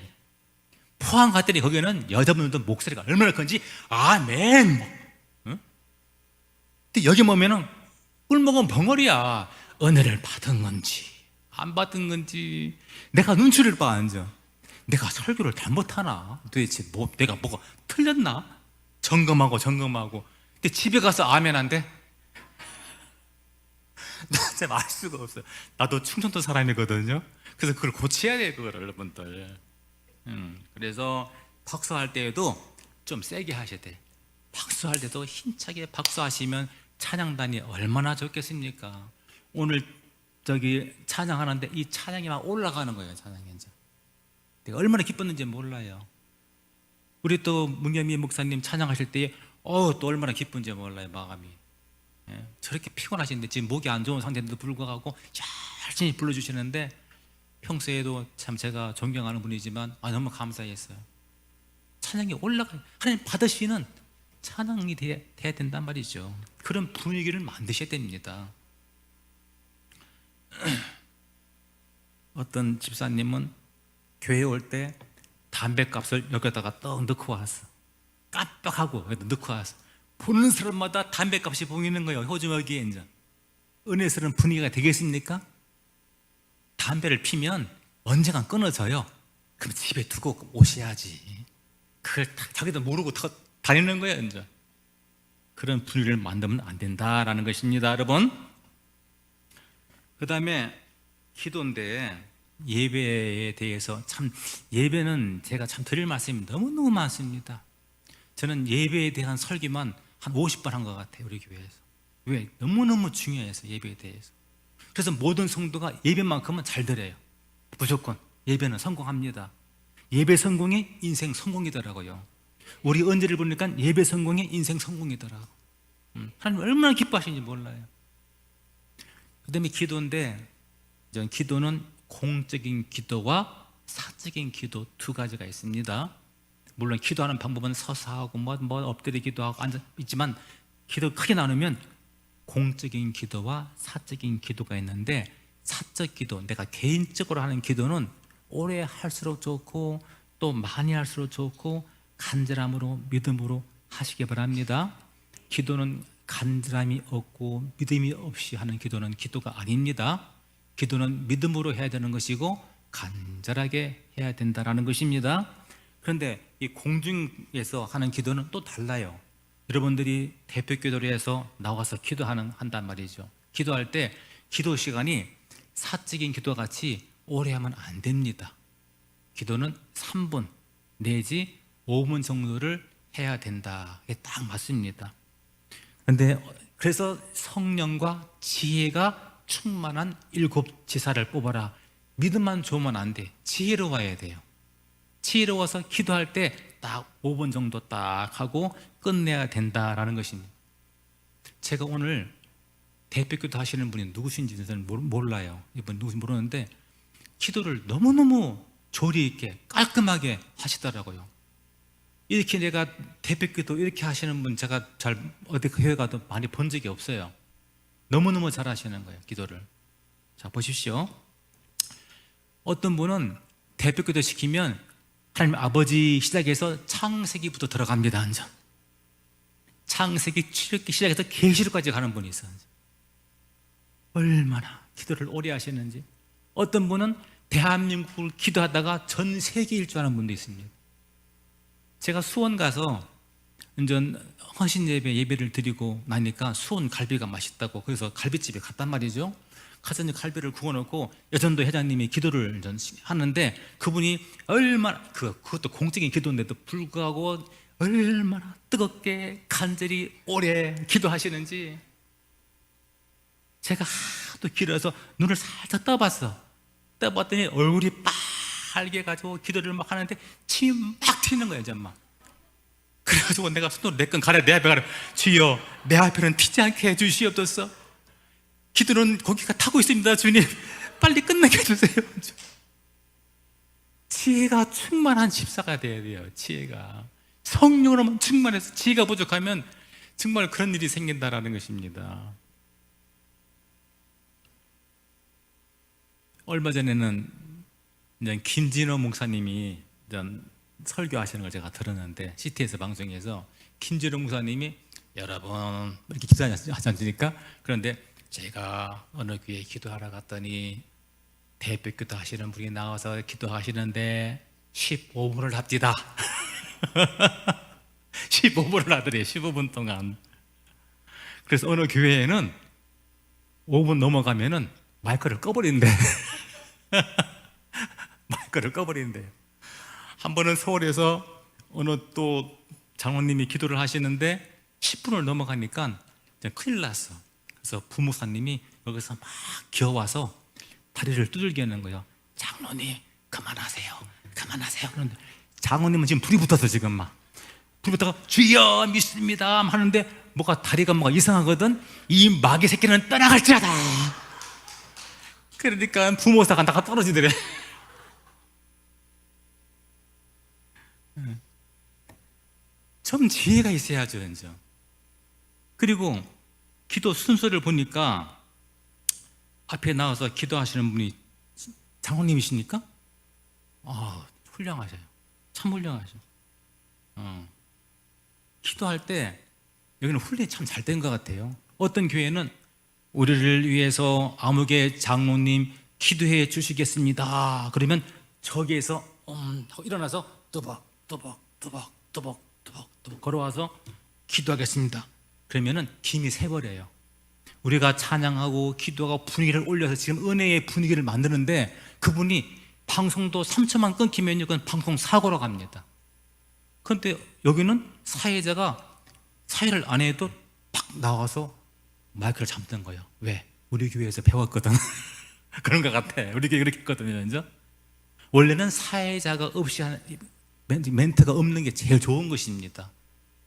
포항 갔더니 거기는 여자분들도 목소리가 얼마나 큰지 아멘. 응? 근데 여기 보면은 꿀먹은 벙어리야. 은혜를 받은 건지 안 받은 건지 내가 눈치를 봐 앉아. 내가 설교를 잘못하나? 도대체 내가 뭐가 틀렸나? 점검하고 근데 집에 가서 아멘 한대. 나한테 알 수가 없어요. 나도 충청도 사람이거든요. 그래서 그걸 고쳐야 돼요, 그걸 여러분들. 그래서 박수할 때에도 좀 세게 하셔야 돼. 박수할 때도 힘차게 박수하시면 찬양단이 얼마나 좋겠습니까? 오늘 찬양하는데 이 찬양이 막 올라가는 거예요. 찬양이 이제 내가 얼마나 기뻤는지 몰라요. 우리 또 문겸희 목사님 찬양하실 때에 또 얼마나 기쁜지 몰라요. 마음이. 저렇게 피곤하신데 지금 목이 안 좋은 상태인데도 불구하고 열심히 불러주시는데 평소에도 참 제가 존경하는 분이지만 너무 감사했어요. 찬양이 올라가 하나님 받으시는 찬양이 돼야 된단 말이죠. 그런 분위기를 만드셔야 됩니다. 어떤 집사님은 교회 올 때 담배값을 여기다가 떡 넣고 왔어. 깜빡하고 넣고 왔어. 보는 사람마다 담배값이 보이는 거예요. 호주머니에 이제 은혜스러운 분위기가 되겠습니까? 담배를 피면 언젠간 끊어져요. 그럼 집에 두고 오셔야지. 그걸 자기도 모르고 다니는 거예요. 이제 그런 분위기를 만들면 안 된다라는 것입니다, 여러분. 그 다음에 기도인데 예배에 대해서 참 예배는 제가 참 드릴 말씀이 너무너무 많습니다. 저는 예배에 대한 설교만 한 50번 한 것 같아요, 우리 교회에서. 왜? 너무너무 중요해서 예배에 대해서. 그래서 모든 성도가 예배만큼은 잘 들어요. 무조건 예배는 성공합니다. 예배 성공이 인생 성공이더라고요. 우리 언제를 보니까 예배 성공이 인생 성공이더라고. 하나님 얼마나 기뻐하시는지 몰라요. 그 다음에 기도인데 기도는 공적인 기도와 사적인 기도 두 가지가 있습니다. 물론 기도하는 방법은 서서 하고 엎드려 기도하고 앉아 있지만 기도 크게 나누면 공적인 기도와 사적인 기도가 있는데, 사적 기도, 내가 개인적으로 하는 기도는 오래 할수록 좋고 또 많이 할수록 좋고 간절함으로 믿음으로 하시기 바랍니다. 기도는 간절함이 없고 믿음이 없이 하는 기도는 기도가 아닙니다. 기도는 믿음으로 해야 되는 것이고 간절하게 해야 된다는 것입니다. 그런데 이 공중에서 하는 기도는 또 달라요. 여러분들이 대표기도를 해서 나와서 한단 말이죠. 기도할 때 기도 시간이 사적인 기도와 같이 오래 하면 안 됩니다. 기도는 3분 내지 5분 정도를 해야 된다. 이게 딱 맞습니다. 그래서 성령과 지혜가 충만한 7 지사를 뽑아라. 믿음만 좋으면 안 돼. 지혜로워야 돼요. 지혜로워서 기도할 때 딱 5분 정도 딱 하고 끝내야 된다라는 것입니다. 제가 오늘 대표기도 하시는 분이 누구신지 저는 몰라요. 이분 누구신지 모르는데 기도를 너무너무 조리 있게 깔끔하게 하시더라고요. 이렇게 내가 대표기도 이렇게 하시는 분 제가 잘 어디 교회 가도 많이 본 적이 없어요. 너무너무 잘 하시는 거예요, 기도를. 자, 보십시오. 어떤 분은 대표기도 시키면 하나님 아버지 시작해서 창세기부터 들어갑니다. 앉아. 창세기 출애굽기 시작해서 계시록까지 가는 분이 있어요. 얼마나 기도를 오래 하시는지. 어떤 분은 대한민국을 기도하다가 전 세계 일주하는 분도 있습니다. 제가 수원 가서 헌신 예배를 드리고 나니까 수원 갈비가 맛있다고 그래서 갈비집에 갔단 말이죠. 가서 갈비를 구워놓고 여전도 회장님이 기도를 하는데 그분이 얼마나 그것도 공적인 기도인데도 불구하고 얼마나 뜨겁게 간절히 오래 기도하시는지 제가 하도 길어서 눈을 살짝 떠봤더니 얼굴이 살게 가지고 기도를 막 하는데 침이 막 튀는 거예요, 정말. 그래가지고 내가 손으로 내 건 가려, 내 앞에 가려. 주여, 내 앞에는 튀지 않게 해주시옵소서. 기도는 거기가 타고 있습니다, 주님. 빨리 끝내게 해주세요. 지혜가 충만한 집사가 돼야 돼요. 지혜가 성령으로만 충만해서 지혜가 부족하면 정말 그런 일이 생긴다라는 것입니다. 얼마 전에는 이제 김진호 목사님이 설교하시는 걸 제가 들었는데, CTS 방송에서 김진호 목사님이 여러분 이렇게 기도하지 않습니까? 그런데 제가 어느 교회에 기도하러 갔더니 대표 기도 하시는 분이 나와서 기도하시는데 15분을 합디다. 15분을 하더래요. 15분 동안. 그래서 어느 교회에는 5분 넘어가면은 마이크를 꺼버린대. 마이크를 꺼버린대요. 한 번은 서울에서 어느 또 장로님이 기도를 하시는데 10분을 넘어가니까 큰일 났어. 그래서 부목사님이 여기서 막 기어와서 다리를 두들겨 하는 거예요. 장로님 그만하세요, 그만하세요. 그런데 장로님은 지금 불이 붙었어. 지금 막 불이 붙다가 주여 믿습니다 하는데 다리가 이상하거든. 이 마귀 새끼는 떠나갈지라다. 그러니까 부모사가 나가 떨어지더래. 좀 지혜가 있어야죠, 이제. 그리고 기도 순서를 보니까 앞에 나와서 기도하시는 분이 장로님이십니까? 훌륭하셔요. 참 훌륭하셔. 기도할 때 여기는 훈련이 참 잘 된 것 같아요. 어떤 교회는 우리를 위해서 아무개 장로님 기도해 주시겠습니다. 그러면 저기에서 하고 일어나서 또박 걸어와서 기도하겠습니다. 그러면은 김이 새버려요. 우리가 찬양하고 기도하고 분위기를 올려서 지금 은혜의 분위기를 만드는데 그분이 방송도 3초만 끊기면 이건 방송 사고로 갑니다. 그런데 여기는 사회자가 사회를 안 해도 팍 나와서 마이크를 잡는 거예요. 왜? 우리 교회에서 배웠거든. 그런 것 같아. 우리 교회 그렇게 했거든요. 이제 원래는 사회자가 없이 하는 멘트가 없는 게 제일 좋은 것입니다.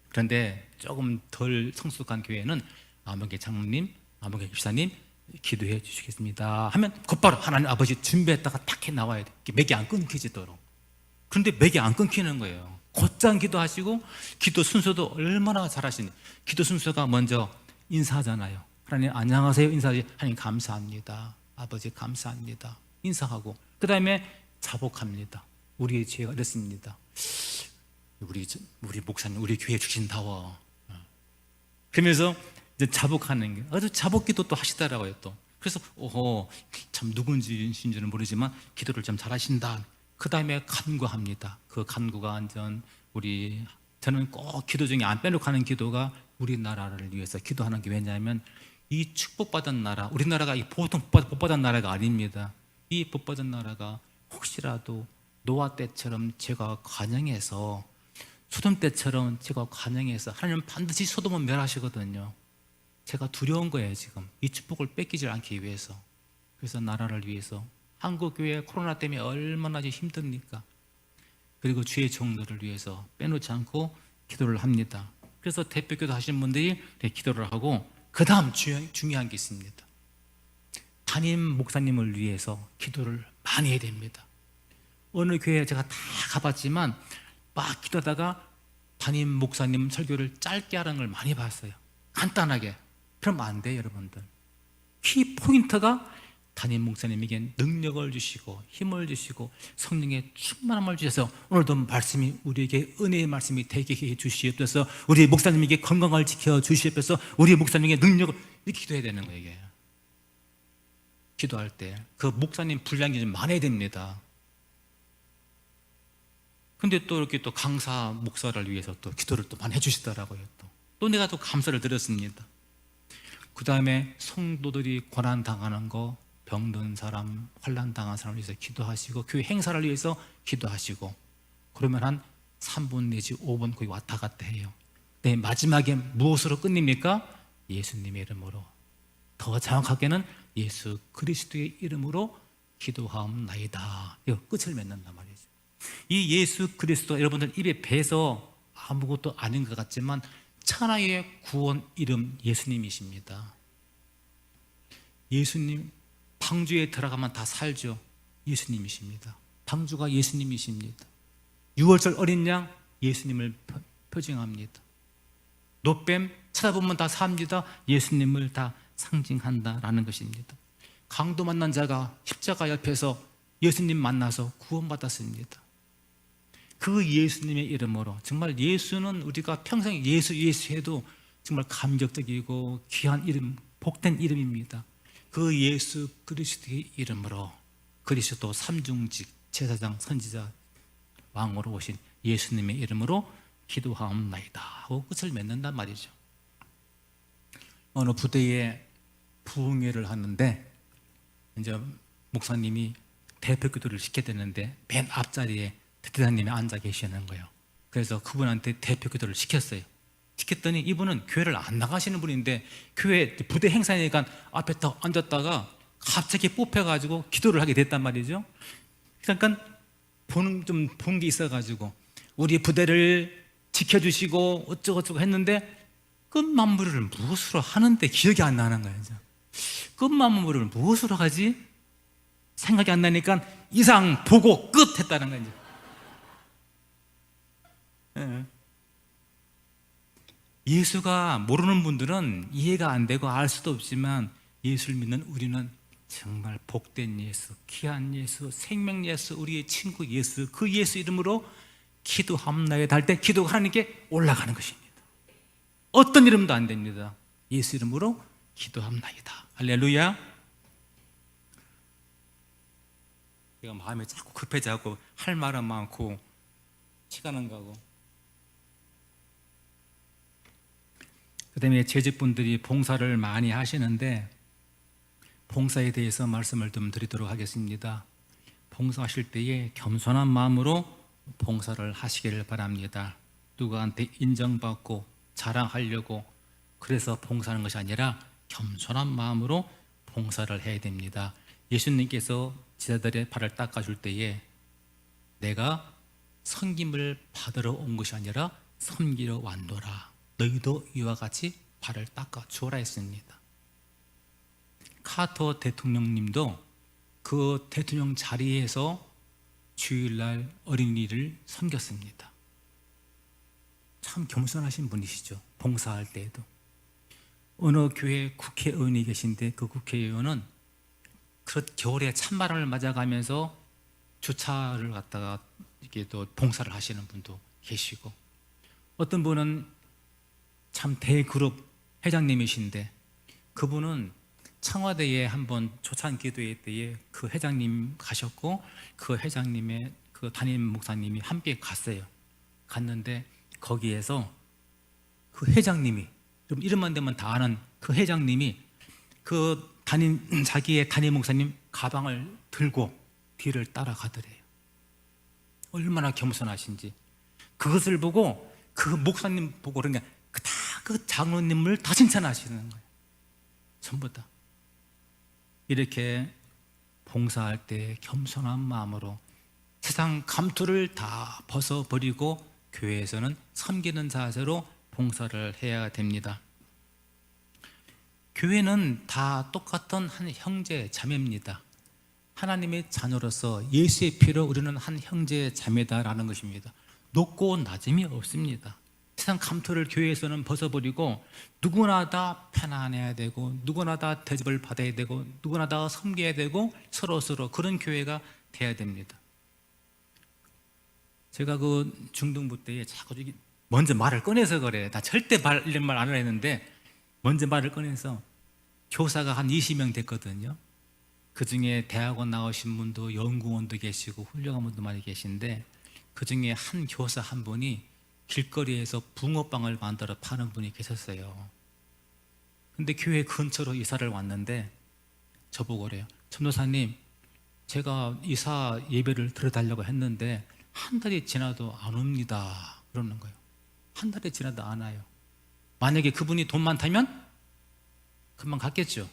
그런데 조금 덜 성숙한 교회는 아무개 장로님, 아무개 집사님 기도해 주시겠습니다 하면 곧바로 하나님 아버지 준비했다가 딱 해 나와야 돼. 맥이 안 끊기지도록. 그런데 맥이 안 끊기는 거예요. 곧장 기도하시고 기도 순서도 얼마나 잘하시니. 기도 순서가 먼저 인사하잖아요. 하나님 안녕하세요 인사하지. 하나님 감사합니다. 아버지 감사합니다. 인사하고 그 다음에 자복합니다. 우리의 죄가 이렇습니다. 우리 목사님 우리 교회 주신다워. 그러면서 이제 자복하는 게 아주 자복기도 또 하시더라고요. 또 그래서 참 누군지는 모르지만 기도를 좀 잘하신다. 그 다음에 간구합니다. 그 간구가 완전 저는 꼭 기도 중에 안 빼놓고 하는 기도가 우리나라를 위해서 기도하는 게 왜냐하면 이 축복받은 나라, 우리나라가 이 보통 복받은 나라가 아닙니다. 이 복받은 나라가 혹시라도 노아 때처럼 제가 관영해서 소돔 때처럼 제가 관영해서 하나님은 반드시 소돔을 멸하시거든요. 제가 두려운 거예요. 지금 이 축복을 뺏기지 않기 위해서. 그래서 나라를 위해서 한국교회 코로나 때문에 얼마나 힘듭니까? 그리고 주의 종들을 위해서 빼놓지 않고 기도를 합니다. 그래서 대표기도 하시는 분들이 기도를 하고 그 다음 중요한 게 있습니다. 담임 목사님을 위해서 기도를 많이 해야 됩니다. 어느 교회에 제가 다 가봤지만 막 기도하다가 담임 목사님 설교를 짧게 하는 걸 많이 봤어요. 간단하게. 그러면 안 돼요, 여러분들. 키 포인트가 담임 목사님에게 능력을 주시고 힘을 주시고 성령의 충만함을 주셔서 오늘도 말씀이 우리에게 은혜의 말씀이 되게 해 주시옵소서. 우리 목사님에게 건강을 지켜 주시옵소서. 우리 목사님에게 능력을 이렇게 기도해야 되는 거예요. 이게 기도할 때 그 목사님 분량이 좀 많아야 됩니다. 근데 또 이렇게 또 강사 목사를 위해서 또 기도를 또 많이 해주시더라고요. 또 내가 또 감사를 드렸습니다. 그 다음에 성도들이 고난 당하는 거, 병든 사람, 환난 당한 사람을 위해서 기도하시고 교회 행사를 위해서 기도하시고 그러면 한 3분 내지 5분 거의 왔다 갔다 해요. 네, 마지막에 무엇으로 끝냅니까? 예수님의 이름으로. 더 정확하게는 예수 그리스도의 이름으로 기도하옵나이다. 이거 끝을 맺는단 말이죠. 이 예수 그리스도 여러분들 입에 배서 아무것도 아닌 것 같지만 천하의 구원 이름 예수님이십니다. 예수님, 방주에 들어가면 다 살죠. 예수님이십니다. 방주가 예수님이십니다. 6월절 어린 양 예수님을 표징합니다. 노뱀 찾아보면 다 삽니다. 예수님을 다 상징한다라는 것입니다. 강도 만난 자가 십자가 옆에서 예수님 만나서 구원받았습니다. 그 예수님의 이름으로, 정말 예수는 우리가 평생 예수 해도 정말 감격적이고 귀한 이름, 복된 이름입니다. 그 예수 그리스도의 이름으로, 그리스도 삼중직 제사장 선지자 왕으로 오신 예수님의 이름으로 기도하옵나이다 하고 끝을 맺는단 말이죠. 어느 부대에 부흥회를 하는데 이제 목사님이 대표 기도를 시켜야 되는데 맨 앞자리에 대장님이 앉아 계시는 거예요. 그래서 그분한테 대표 기도를 시켰어요. 시켰더니 이분은 교회를 안 나가시는 분인데 교회 부대 행사니까 앞에 딱 앉았다가 갑자기 뽑혀가지고 기도를 하게 됐단 말이죠. 그러니까 좀 본 게 있어가지고 우리 부대를 지켜주시고 어쩌고저쩌고 했는데 끝마무리를 무엇으로 하는데 기억이 안 나는 거예요. 끝마무리를 무엇으로 하지? 생각이 안 나니까 이상 보고 끝 했다는 거예요. 예수가 모르는 분들은 이해가 안 되고 알 수도 없지만 예수를 믿는 우리는 정말 복된 예수, 귀한 예수, 생명 예수, 우리의 친구 예수, 그 예수 이름으로 기도합나이다 할 때 기도가 하나님께 올라가는 것입니다. 어떤 이름도 안 됩니다. 예수 이름으로 기도합나이다. 할렐루야. 제가 마음이 자꾸 급해지고 할 말은 많고 시간은 가고, 그 다음에 재직분들이 봉사를 많이 하시는데 봉사에 대해서 말씀을 좀 드리도록 하겠습니다. 봉사하실 때에 겸손한 마음으로 봉사를 하시기를 바랍니다. 누구한테 인정받고 자랑하려고 그래서 봉사하는 것이 아니라 겸손한 마음으로 봉사를 해야 됩니다. 예수님께서 제자들의 발을 닦아줄 때에 내가 섬김을 받으러 온 것이 아니라 섬기러 왔노라, 너희도 이와 같이 발을 닦아주어라 했습니다. 카터 대통령님도 그 대통령 자리에서 주일날 어린이를 섬겼습니다. 참 겸손하신 분이시죠. 봉사할 때에도. 어느 교회 국회의원이 계신데 그 국회의원은 그 겨울에 찬바람을 맞아가면서 주차를 갖다가 이렇게 또 봉사를 하시는 분도 계시고, 어떤 분은 참 대그룹 회장님이신데 그분은 청와대에 한번 초청 기도회 때에 그 회장님 가셨고 그 회장님의 그 담임 목사님이 함께 갔어요. 갔는데 거기에서 그 회장님이, 좀 이름만 되면 다 아는 그 회장님이 그 자기의 담임 목사님 가방을 들고 뒤를 따라가더래요. 얼마나 겸손하신지. 그것을 보고 그 목사님 보고 그러니까 그 장로님을 다 칭찬하시는 거예요. 전부 다. 이렇게 봉사할 때 겸손한 마음으로 세상 감투를 다 벗어버리고 교회에서는 섬기는 자세로 봉사를 해야 됩니다. 교회는 다 똑같은 한 형제 자매입니다. 하나님의 자녀로서 예수의 피로 우리는 한 형제 자매다라는 것입니다. 높고 낮음이 없습니다. 세상 감투를 교회에서는 벗어버리고 누구나 다 편안해야 되고 누구나 다 대접을 받아야 되고 누구나 다 섬겨야 되고 서로 그런 교회가 돼야 됩니다. 제가 그 중등부 때에 자꾸 먼저 말을 꺼내서 그래. 나 절대 이런 말 안 하려 했는데 먼저 말을 꺼내서 교사가 한 20명 됐거든요. 그 중에 대학원 나오신 분도 연구원도 계시고 훌륭한 분도 많이 계신데 그 중에 한 교사 한 분이 길거리에서 붕어빵을 만들어 파는 분이 계셨어요. 근데 교회 근처로 이사를 왔는데 저보고 그래요. 전도사님, 제가 이사 예배를 들어달라고 했는데 한 달이 지나도 안 옵니다. 그러는 거예요. 한 달이 지나도 안 와요. 만약에 그분이 돈 많다면 금방 갔겠죠.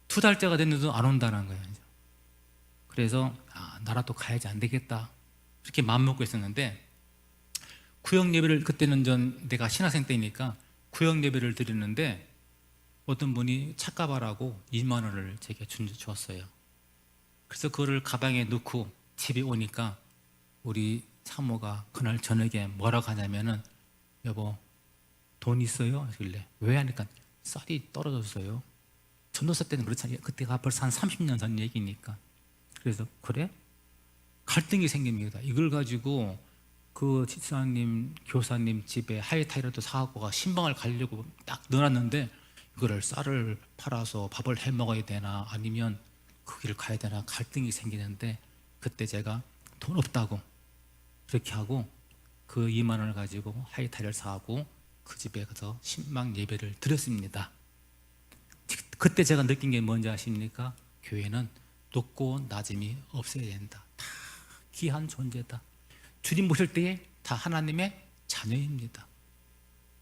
2달째가 됐는데도 안 온다는 거예요. 그래서 나라도 가야지 안 되겠다 이렇게 마음먹고 있었는데, 구역 예배를, 그때는 내가 신학생 때니까 구역 예배를 드리는데 어떤 분이 착가바라고 2만 원을 제게 주었어요. 그래서 그거를 가방에 넣고 집에 오니까 우리 사모가 그날 저녁에 뭐라고 하냐면은, 여보 돈 있어요? 하길래 왜? 하니까 쌀이 떨어졌어요. 전도사 때는 그렇잖아요. 그때가 벌써 한 30년 전 얘기니까. 그래서 그래? 갈등이 생깁니다. 이걸 가지고 그 집사님, 교사님 집에 하이타이라도 사갖고 신방을 가려고 딱 넣어놨는데, 이거를 쌀을 팔아서 밥을 해 먹어야 되나 아니면 그 길을 가야 되나 갈등이 생기는데, 그때 제가 돈 없다고 그렇게 하고 그 2만 원을 가지고 하이타이를 사고 그 집에 가서 신방 예배를 드렸습니다. 그때 제가 느낀 게 뭔지 아십니까? 교회는 높고 낮음이 없어야 된다. 다 귀한 존재다. 주님 모실 때에 다 하나님의 자녀입니다.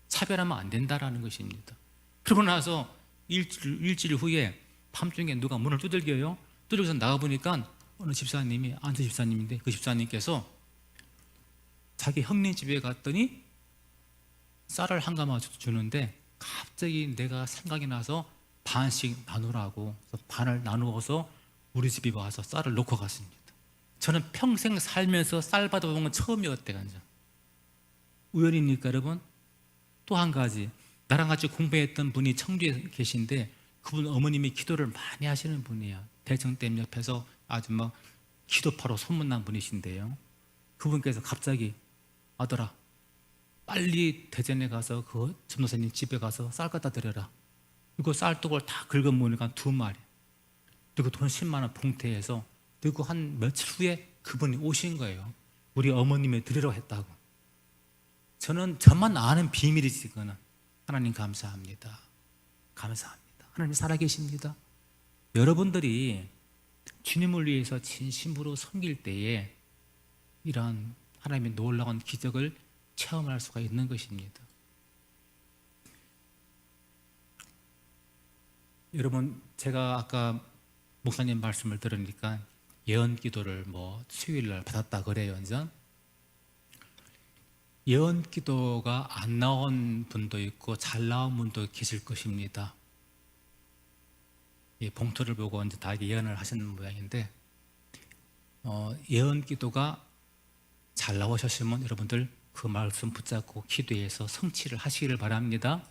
차별하면 안 된다라는 것입니다. 그러고 나서 일주일 후에 밤중에 누가 문을 두들겨요. 두들겨서 나가보니까 어느 집사님이, 안수 집사님인데, 그 집사님께서 자기 형님 집에 갔더니 쌀을 한 가마 주는데, 갑자기 내가 생각이 나서 반씩 나누라고, 그래서 반을 나누어서 우리 집에 와서 쌀을 놓고 갔습니다. 저는 평생 살면서 쌀 받아본 건 처음이었대요. 우연입니까 여러분? 또 한 가지, 나랑 같이 공부했던 분이 청주에 계신데, 그분 어머님이 기도를 많이 하시는 분이에요. 대청댐 옆에서 아주 막 기도파로 소문난 분이신데요, 그분께서 갑자기 아들아 빨리 대전에 가서 그 전도사님 집에 가서 쌀 갖다 드려라. 그리고 쌀떡을 다 긁어 모으니까 2마리, 그리고 돈 10만 원 봉투해서, 그리고 한 며칠 후에 그분이 오신 거예요. 우리 어머님이 드리라고 했다고. 저만 아는 비밀이지 그거는. 하나님 감사합니다. 감사합니다. 하나님 살아계십니다. 여러분들이 주님을 위해서 진심으로 섬길 때에 이러한 하나님의 놀라운 기적을 체험할 수가 있는 것입니다. 여러분, 제가 아까 목사님 말씀을 들으니까 예언 기도를 수요일날 받았다 그래요. 예언 기도가 안 나온 분도 있고 잘 나온 분도 계실 것입니다. 이 봉투를 보고 다 예언을 하시는 모양인데, 예언 기도가 잘 나오셨으면 여러분들 그 말씀 붙잡고 기도해서 성취를 하시기를 바랍니다.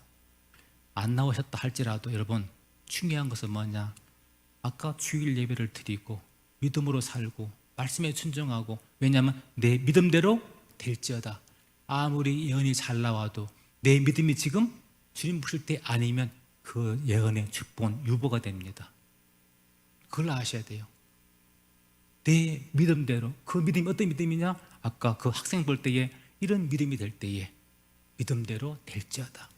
안 나오셨다 할지라도 여러분, 중요한 것은 뭐냐? 아까 주일 예배를 드리고 믿음으로 살고 말씀에 순종하고, 왜냐하면 내 믿음대로 될지어다. 아무리 예언이 잘 나와도 내 믿음이 지금 주님 보실 때 아니면 그 예언의 축복은 유보가 됩니다. 그걸 아셔야 돼요. 내 믿음대로. 그 믿음이 어떤 믿음이냐? 아까 그 학생 볼 때에 이런 믿음이 될 때에 믿음대로 될지어다.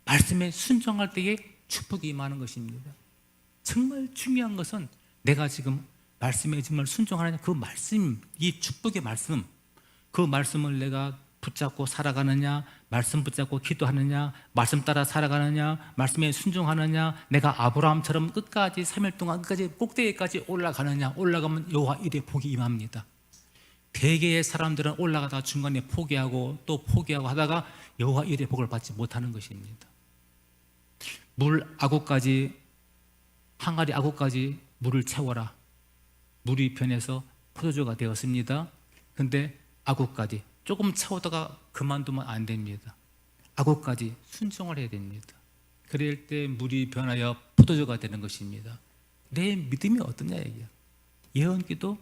말씀에 순종할 때에 축복이 임하는 것입니다. 정말 중요한 것은 내가 지금 말씀에 정말 순종하느냐, 그 말씀, 이 축복의 말씀, 그 말씀을 내가 붙잡고 살아가느냐, 말씀 붙잡고 기도하느냐, 말씀 따라 살아가느냐, 말씀에 순종하느냐, 내가 아브라함처럼 끝까지 3일 동안 끝까지 꼭대기까지 올라가느냐, 올라가면 여호와 일에 복이 임합니다. 대개의 사람들은 올라가다가 중간에 포기하고 또 포기하고 하다가 여호와 일의 복을 받지 못하는 것입니다. 물 아구까지, 항아리 아구까지 물을 채워라. 물이 변해서 포도주가 되었습니다. 근데 아구까지 조금 채우다가 그만두면 안 됩니다. 아구까지 순종을 해야 됩니다. 그럴 때 물이 변하여 포도주가 되는 것입니다. 내 믿음이 어떠냐 얘기야. 예언기도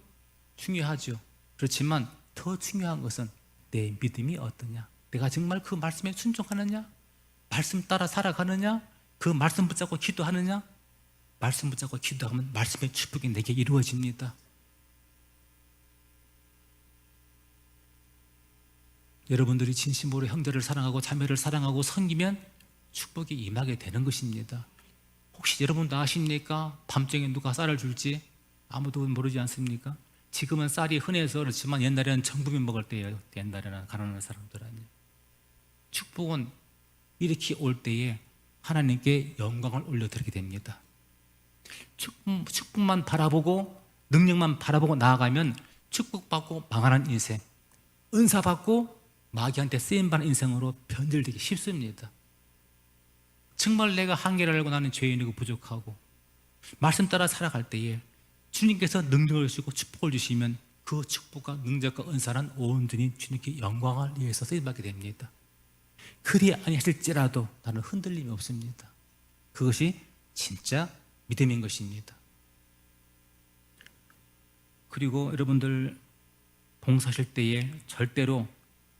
중요하죠. 그렇지만 더 중요한 것은 내 믿음이 어떠냐. 내가 정말 그 말씀에 순종하느냐, 말씀 따라 살아가느냐, 그 말씀 붙잡고 기도하느냐. 말씀 붙잡고 기도하면 말씀의 축복이 내게 이루어집니다. 여러분들이 진심으로 형제를 사랑하고 자매를 사랑하고 섬기면 축복이 임하게 되는 것입니다. 혹시 여러분도 아십니까? 밤중에 누가 쌀을 줄지 아무도 모르지 않습니까? 지금은 쌀이 흔해서 그렇지만 옛날에는 정부면 먹을 때예요. 옛날에는 가난한 사람들은. 축복은 이렇게 올 때에 하나님께 영광을 올려드리게 됩니다. 축복만 바라보고 능력만 바라보고 나아가면 축복받고 망하는 인생, 은사받고 마귀한테 쓰임받는 인생으로 변질되기 쉽습니다. 정말 내가 한계를 알고 나는 죄인이고 부족하고 말씀 따라 살아갈 때에 주님께서 능력을 주시고 축복을 주시면 그 축복과 능력과 은사는 온전히 주님께 영광을 위해서 쓰임받게 됩니다. 그리 아니하실지라도 나는 흔들림이 없습니다. 그것이 진짜 믿음인 것입니다. 그리고 여러분들 봉사하실 때에 절대로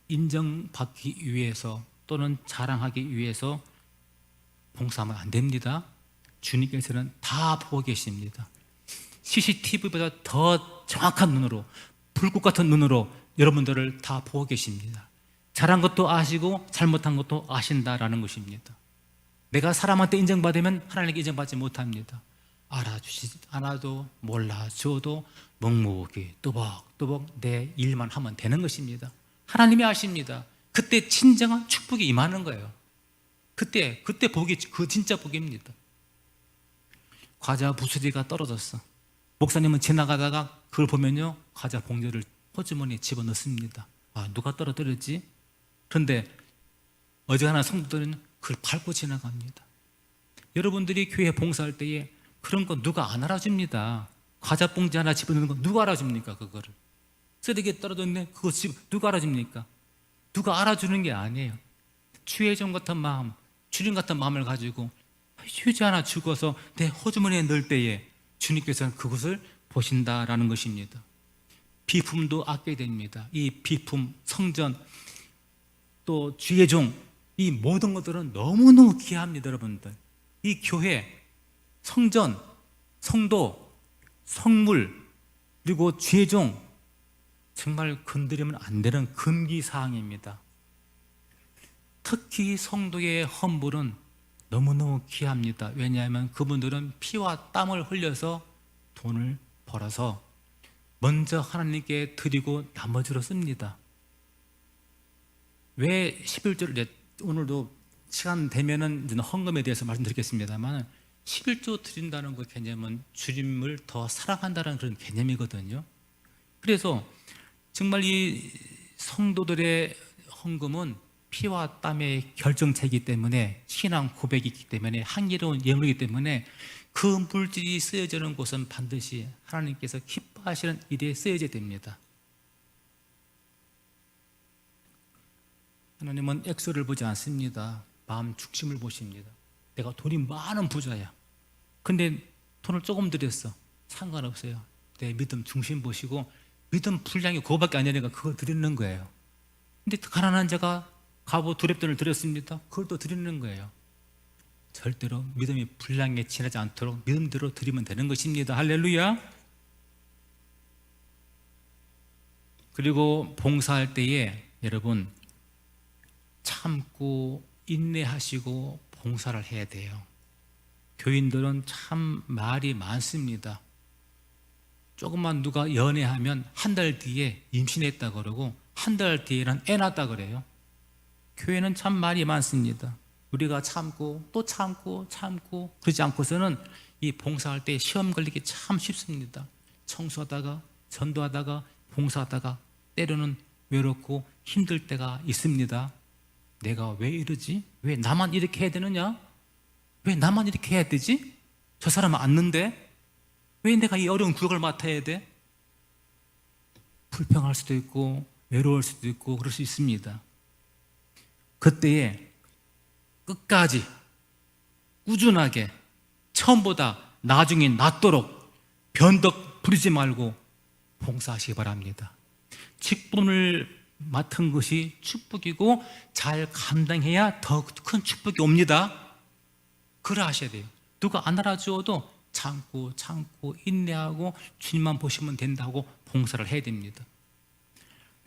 인정받기 위해서 또는 자랑하기 위해서 봉사하면 안 됩니다. 주님께서는 다 보고 계십니다. CCTV보다 더 정확한 눈으로, 불꽃 같은 눈으로 여러분들을 다 보고 계십니다. 잘한 것도 아시고 잘못한 것도 아신다라는 것입니다. 내가 사람한테 인정받으면 하나님께 인정받지 못합니다. 알아주시지 않아도 몰라줘도 묵묵히 또박또박 내 일만 하면 되는 것입니다. 하나님이 아십니다. 그때 진정한 축복이 임하는 거예요. 그때 복이, 그 진짜 복입니다. 과자 부스러기가 떨어졌어. 목사님은 지나가다가 그걸 보면요, 과자 봉지를 호주머니에 집어넣습니다. 아, 누가 떨어뜨렸지? 그런데 어지간한 성도들은 그걸 밟고 지나갑니다. 여러분들이 교회 봉사할 때에 그런 거 누가 안 알아줍니다. 과자 봉지 하나 집어넣는 거 누가 알아줍니까? 그거를 쓰레기에 떨어졌네, 그거 누가 알아줍니까? 누가 알아주는 게 아니에요. 주의종 같은 마음, 주님 같은 마음을 가지고 휴지 하나 주고서 내 호주머니에 넣을 때에 주님께서는 그것을 보신다라는 것입니다. 비품도 아껴야 됩니다. 이 비품, 성전, 또 주의 종, 이 모든 것들은 너무너무 귀합니다. 여러분들, 이 교회, 성전, 성도, 성물, 그리고 주의 종, 정말 건드리면 안 되는 금기사항입니다. 특히 성도의 헌물은 너무너무 귀합니다. 왜냐하면 그분들은 피와 땀을 흘려서 돈을 벌어서 먼저 하나님께 드리고 나머지로 씁니다. 왜 11조를, 오늘도 시간 되면은 헌금에 대해서 말씀드리겠습니다만, 11조 드린다는 그 개념은 주님을 더 사랑한다는 그런 개념이거든요. 그래서 정말 이 성도들의 헌금은 피와 땀의 결정체이기 때문에, 신앙 고백이기 때문에, 향기로운 예물이기 때문에 그 물질이 쓰여지는 곳은 반드시 하나님께서 기뻐하시는 일에 쓰여져야 됩니다. 하나님은 액수를 보지 않습니다. 마음 중심을 보십니다. 내가 돈이 많은 부자야, 근데 돈을 조금 드렸어, 상관없어요. 내 믿음 중심 보시고, 믿음 분량이 그거밖에 아니니까 그거 드리는 거예요. 근데 가난한 자가 갑오 두렙돈을 드렸습니다. 그걸 또 드리는 거예요. 절대로 믿음이 분량에 지나지 않도록 믿음대로 드리면 되는 것입니다. 할렐루야. 그리고 봉사할 때에 여러분 참고 인내하시고 봉사를 해야 돼요. 교인들은 참 말이 많습니다. 조금만 누가 연애하면 한 달 뒤에 임신했다 그러고 한 달 뒤에는 애 낳았다 그래요. 교회는 참 말이 많습니다. 우리가 참고 또 참고 그러지 않고서는 이 봉사할 때 시험 걸리기 참 쉽습니다. 청소하다가 전도하다가 봉사하다가 때로는 외롭고 힘들 때가 있습니다. 내가 왜 이러지? 왜 나만 이렇게 해야 되느냐? 왜 나만 이렇게 해야 되지? 저 사람은 안는데 왜 내가 이 어려운 구역을 맡아야 돼? 불평할 수도 있고 외로울 수도 있고 그럴 수 있습니다. 그때에 끝까지 꾸준하게 처음보다 나중에 낫도록 변덕 부리지 말고 봉사하시기 바랍니다. 직분을 맡은 것이 축복이고 잘 감당해야 더 큰 축복이 옵니다. 그래 하셔야 돼요. 누가 안 알아주어도 참고 인내하고 주님만 보시면 된다고 봉사를 해야 됩니다.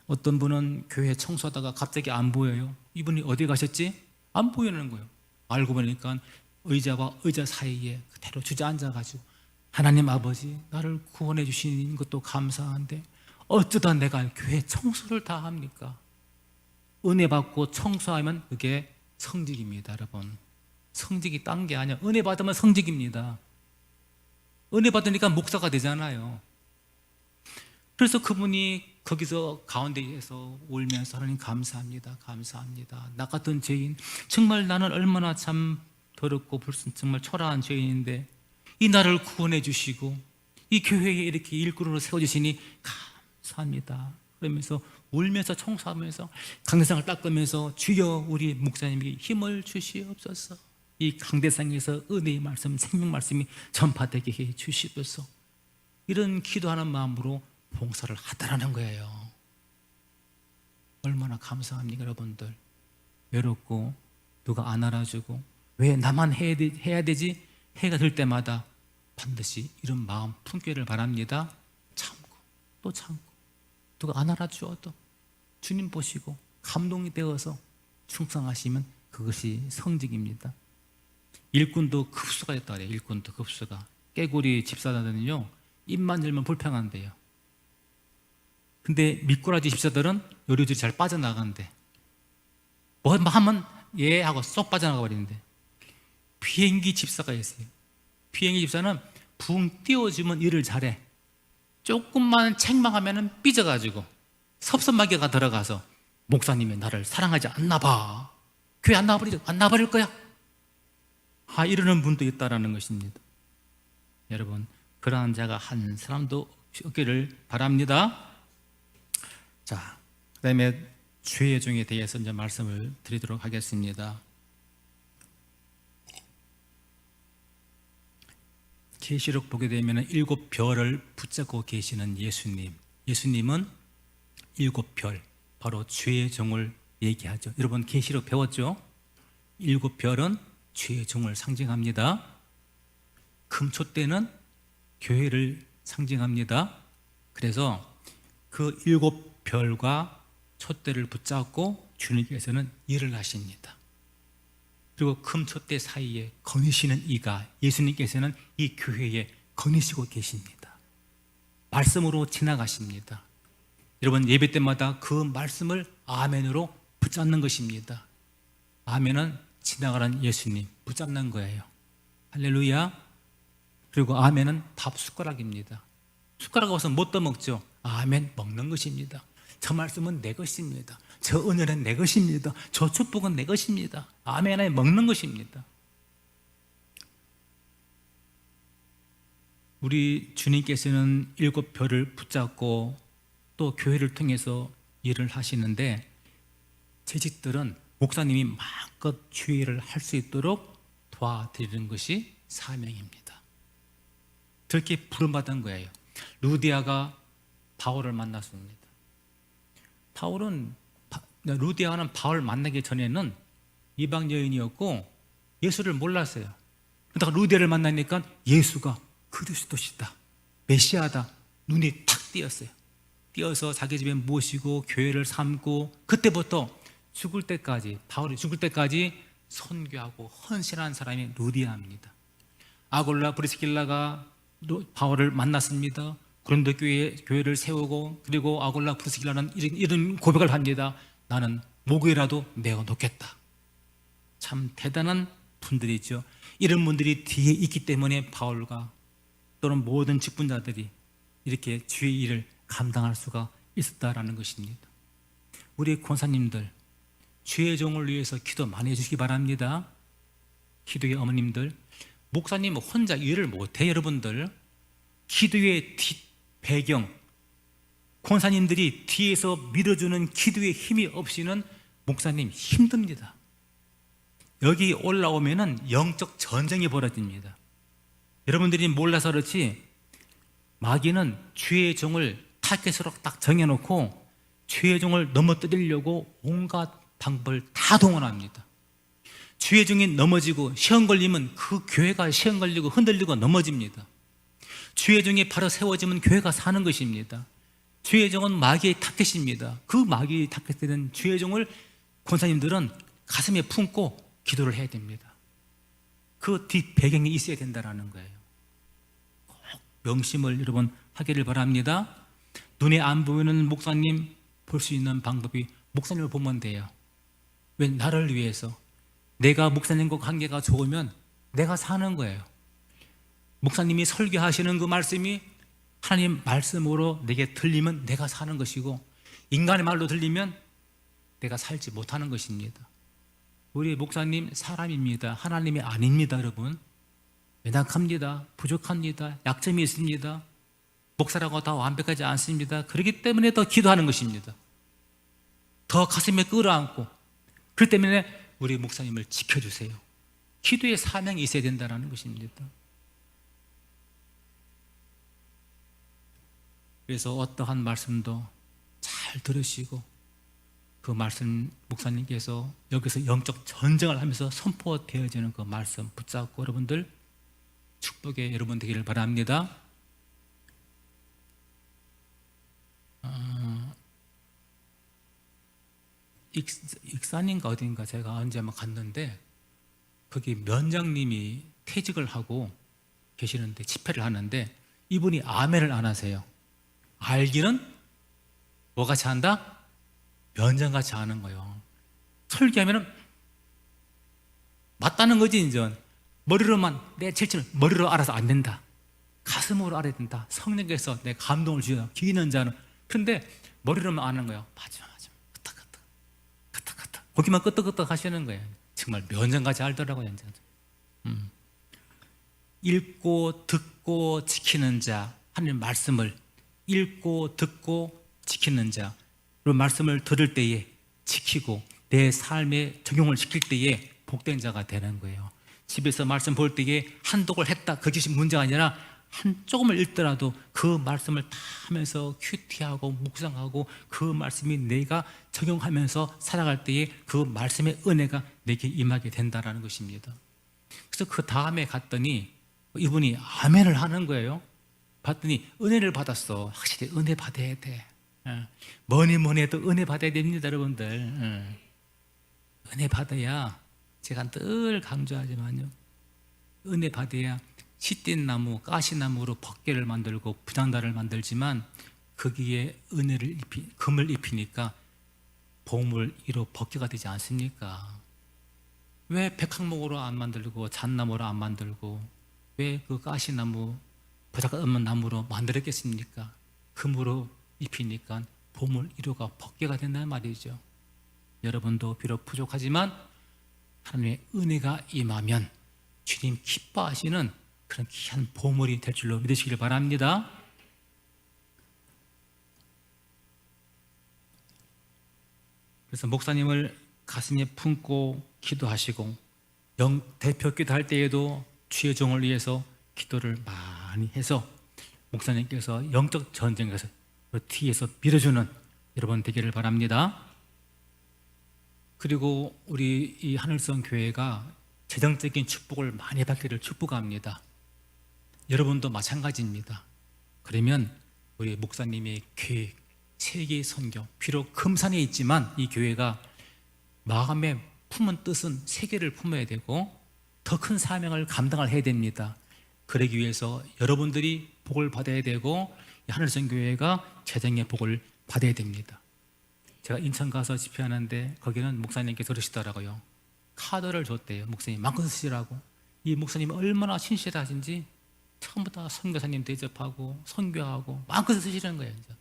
어떤 분은 교회 청소하다가 갑자기 안 보여요. 이분이 어디 가셨지? 안 보이는 거예요. 알고 보니까 의자와 의자 사이에 그대로 주저앉아가지고, 하나님 아버지, 나를 구원해 주시는 것도 감사한데 어쩌다 내가 교회 청소를 다 합니까? 은혜 받고 청소하면 그게 성직입니다. 여러분, 성직이 딴 게 아니야. 은혜 받으면 성직입니다. 은혜 받으니까 목사가 되잖아요. 그래서 그분이 거기서 가운데에서 울면서 하나님 감사합니다. 감사합니다. 나 같은 죄인, 정말 나는 얼마나 참 더럽고 정말 초라한 죄인인데 이 나를 구원해 주시고 이 교회에 이렇게 일꾼으로 세워주시니 감사합니다. 그러면서 울면서 청소하면서 강대상을 닦으면서 주여 우리 목사님에게 힘을 주시옵소서. 이 강대상에서 은혜의 말씀, 생명 말씀이 전파되게 해 주시옵소서. 이런 기도하는 마음으로 봉사를 하더라는 거예요. 얼마나 감사합니까 여러분들. 외롭고 누가 안 알아주고 왜 나만 해야 되지? 해가 될 때마다 반드시 이런 마음 품기를 바랍니다. 참고 또 참고 누가 안 알아주어도 주님 보시고 감동이 되어서 충성하시면 그것이 성직입니다. 일꾼도 급수가 됐다 그래요. 일꾼도 급수가. 깨구리 집사들은요 입만 열면 불평한대요. 근데 미꾸라지 집사들은 요리들이 잘 빠져나가는데 뭐 하면 예 하고 쏙 빠져나가 버리는데 비행기 집사가 있어요. 비행기 집사는 붕 띄워주면 일을 잘해. 조금만 책망하면 삐져가지고 섭섭하게가 들어가서 목사님이 나를 사랑하지 않나 봐. 교회 안 나와버릴 거야. 이러는 분도 있다라는 것입니다. 여러분 그러한 자가 한 사람도 없기를 바랍니다. 자, 그 다음에 죄의 종에 대해서 이제 말씀을 드리도록 하겠습니다. 계시록 보게 되면 7별을 붙잡고 계시는 예수님. 예수님은 7별, 바로 죄의 종을 얘기하죠. 여러분 계시록 배웠죠? 7별은 죄의 종을 상징합니다. 금촛대는 교회를 상징합니다. 그래서 그 7별과 촛대를 붙잡고 주님께서는 일을 하십니다. 그리고 금촛대 사이에 거니시는 이가 예수님께서는 이 교회에 거니시고 계십니다. 말씀으로 지나가십니다. 여러분 예배 때마다 그 말씀을 아멘으로 붙잡는 것입니다. 아멘은 지나가는 예수님 붙잡는 거예요. 할렐루야. 그리고 아멘은 밥 숟가락입니다. 숟가락 없으면 못 떠먹죠. 아멘 먹는 것입니다. 저 말씀은 내 것입니다. 저 은혜는 내 것입니다. 저 축복은 내 것입니다. 아멘에 먹는 것입니다. 우리 주님께서는 7별을 붙잡고 또 교회를 통해서 일을 하시는데 재직들은 목사님이 마음껏 주의를 할 수 있도록 도와드리는 것이 사명입니다. 그렇게 부름받은 거예요. 루디아가 바울을 만났습니다. 루디아는 바울 만나기 전에는 이방 여인이었고 예수를 몰랐어요. 그러다가 루디아를 만나니까 예수가 그리스도시다, 메시아다, 눈이 탁 띄었어요. 띄어서 자기 집에 모시고 교회를 삼고 그때부터 죽을 때까지, 바울이 죽을 때까지 선교하고 헌신한 사람이 루디아입니다. 아골라 브리스길라가 바울을 만났습니다. 고린도 교회를 세우고 그리고 아골라 브리스길라는 이런 고백을 합니다. 나는 목이라도 내어 놓겠다. 참 대단한 분들이죠. 이런 분들이 뒤에 있기 때문에 바울과 또는 모든 직분자들이 이렇게 주의 일을 감당할 수가 있었다라는 것입니다. 우리 권사님들 주의 종을 위해서 기도 많이 해주시기 바랍니다. 기도의 어머님들, 목사님 혼자 일을 못해. 여러분들 기도의 뒷배경, 권사님들이 뒤에서 밀어주는 기도의 힘이 없이는 목사님 힘듭니다. 여기 올라오면은 영적 전쟁이 벌어집니다. 여러분들이 몰라서 그렇지 마귀는 주의 종을 타겟으로 딱 정해놓고 주의 종을 넘어뜨리려고 온갖 방법을 다 동원합니다. 주의 종이 넘어지고 시험 걸리면 그 교회가 시험 걸리고 흔들리고 넘어집니다. 주의 종이 바로 세워지면 교회가 사는 것입니다. 주의 종은 마귀의 타겟입니다. 그 마귀의 타겟되는 주의 종을 권사님들은 가슴에 품고 기도를 해야 됩니다. 그 뒷배경이 있어야 된다는 거예요. 꼭 명심을 여러분 하기를 바랍니다. 눈에 안 보이는 목사님 볼 수 있는 방법이 목사님을 보면 돼요. 왜? 나를 위해서. 내가 목사님과 관계가 좋으면 내가 사는 거예요. 목사님이 설교하시는 그 말씀이 하나님 말씀으로 내게 들리면 내가 사는 것이고, 인간의 말로 들리면 내가 살지 못하는 것입니다. 우리 목사님 사람입니다. 하나님이 아닙니다. 여러분, 연약합니다. 부족합니다. 약점이 있습니다. 목사라고 다 완벽하지 않습니다. 그렇기 때문에 더 기도하는 것입니다. 더 가슴에 끌어안고, 그렇기 때문에 우리 목사님을 지켜주세요. 기도의 사명이 있어야 된다는 것입니다. 그래서 어떠한 말씀도 잘 들으시고, 그 말씀 목사님께서 여기서 영적 전쟁을 하면서 선포되어지는 그 말씀 붙잡고 여러분들 축복의 여러분 되기를 바랍니다. 익산인가 어딘가 제가 언제 한번 갔는데, 거기 면장님이 퇴직을 하고 계시는데 집회를 하는데, 이분이 아멘을 안 하세요. 알기는 뭐같이 한다? 면장같이 하는 거예요. 설교하면은 맞다는 거지. 이제 머리로만 내 질문을 머리로 알아서 안 된다. 가슴으로 알아야 된다. 성령께서 내 감동을 주여 기는 자는. 그런데 머리로만 아는 거예요. 맞아 끄떡끄떡 거기만 끄떡끄떡 하시는 거예요. 정말 면장같이 알더라고요. 읽고 듣고 지키는 자, 하나님 말씀을 읽고 듣고 지키는 자, 그 말씀을 들을 때에 지키고 내 삶에 적용을 시킬 때에 복된 자가 되는 거예요. 집에서 말씀 볼 때에 한독을 했다, 그것이 문제가 아니라 한 조금을 읽더라도 그 말씀을 다 하면서 큐티하고 묵상하고 그 말씀이 내가 적용하면서 살아갈 때에 그 말씀의 은혜가 내게 임하게 된다는 것입니다. 그래서 그 다음에 갔더니 이분이 아멘을 하는 거예요. 봤더니 은혜를 받았어. 확실히 은혜 받아야 돼. 뭐니 해도 은혜 받아야 됩니다, 여러분들. 은혜 받아야, 제가 늘 강조하지만요, 은혜 받아야 시띠 나무, 가시나무로 법궤를 만들고 부장단을 만들지만 거기에 은혜를 금을 입히니까 보물 1호 법궤가 되지 않습니까? 왜 백항목으로 안 만들고 잣나무로 안 만들고 왜 그 가시나무, 부자가 없는 나무로 만들었겠습니까? 금으로 입히니까 보물 1호가 법궤가 된다는 말이죠. 여러분도 비록 부족하지만 하나님의 은혜가 임하면 주님 기뻐하시는 그런 귀한 보물이 될 줄로 믿으시길 바랍니다. 그래서 목사님을 가슴에 품고 기도하시고, 대표 기도할 때에도 주의 종을 위해서 기도를 많이 해서 목사님께서 영적 전쟁에서 그 뒤에서 밀어주는 여러분 되기를 바랍니다. 그리고 우리 이 하늘성 교회가 재정적인 축복을 많이 받기를 축복합니다. 여러분도 마찬가지입니다. 그러면 우리 목사님의 계획, 세계 선교, 비록 금산에 있지만 이 교회가 마음에 품은 뜻은 세계를 품어야 되고 더 큰 사명을 감당을 해야 됩니다. 그러기 위해서 여러분들이 복을 받아야 되고 하늘성 교회가 재정의 복을 받아야 됩니다. 제가 인천 가서 집회하는데 거기는 목사님께서 그러시더라고요. 카드를 줬대요. 목사님 마음껏 쓰시라고. 이 목사님이 얼마나 신실하신지 처음부터 선교사님 대접하고 선교하고 마음껏 쓰시라는 거예요. 진짜.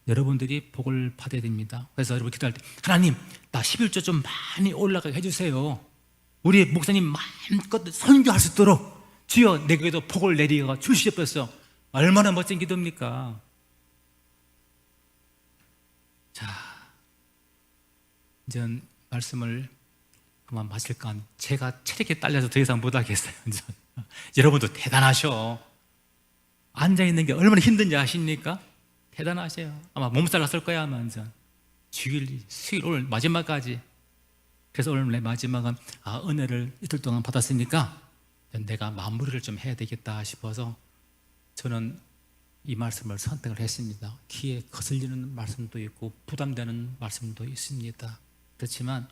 여러분들이 복을 받아야 됩니다. 그래서 여러분 기도할 때 하나님 나 11조 좀 많이 올라가게 해주세요. 우리 목사님 마음껏 선교할 수 있도록 주여 내게도 복을 내리가 주시옵소서. 얼마나 멋진 기도입니까? 자, 이제 말씀을 그만 마칠까. 제가 체력이 딸려서 더 이상 못하겠어요. 여러분도 대단하셔. 앉아있는 게 얼마나 힘든지 아십니까? 대단하세요. 아마 몸살 났을 거야. 아마 주일, 수요일, 오늘 마지막까지. 그래서 오늘 내 마지막은 은혜를 이틀 동안 받았으니까 내가 마무리를 좀 해야 되겠다 싶어서 저는 이 말씀을 선택을 했습니다. 귀에 거슬리는 말씀도 있고 부담되는 말씀도 있습니다. 그렇지만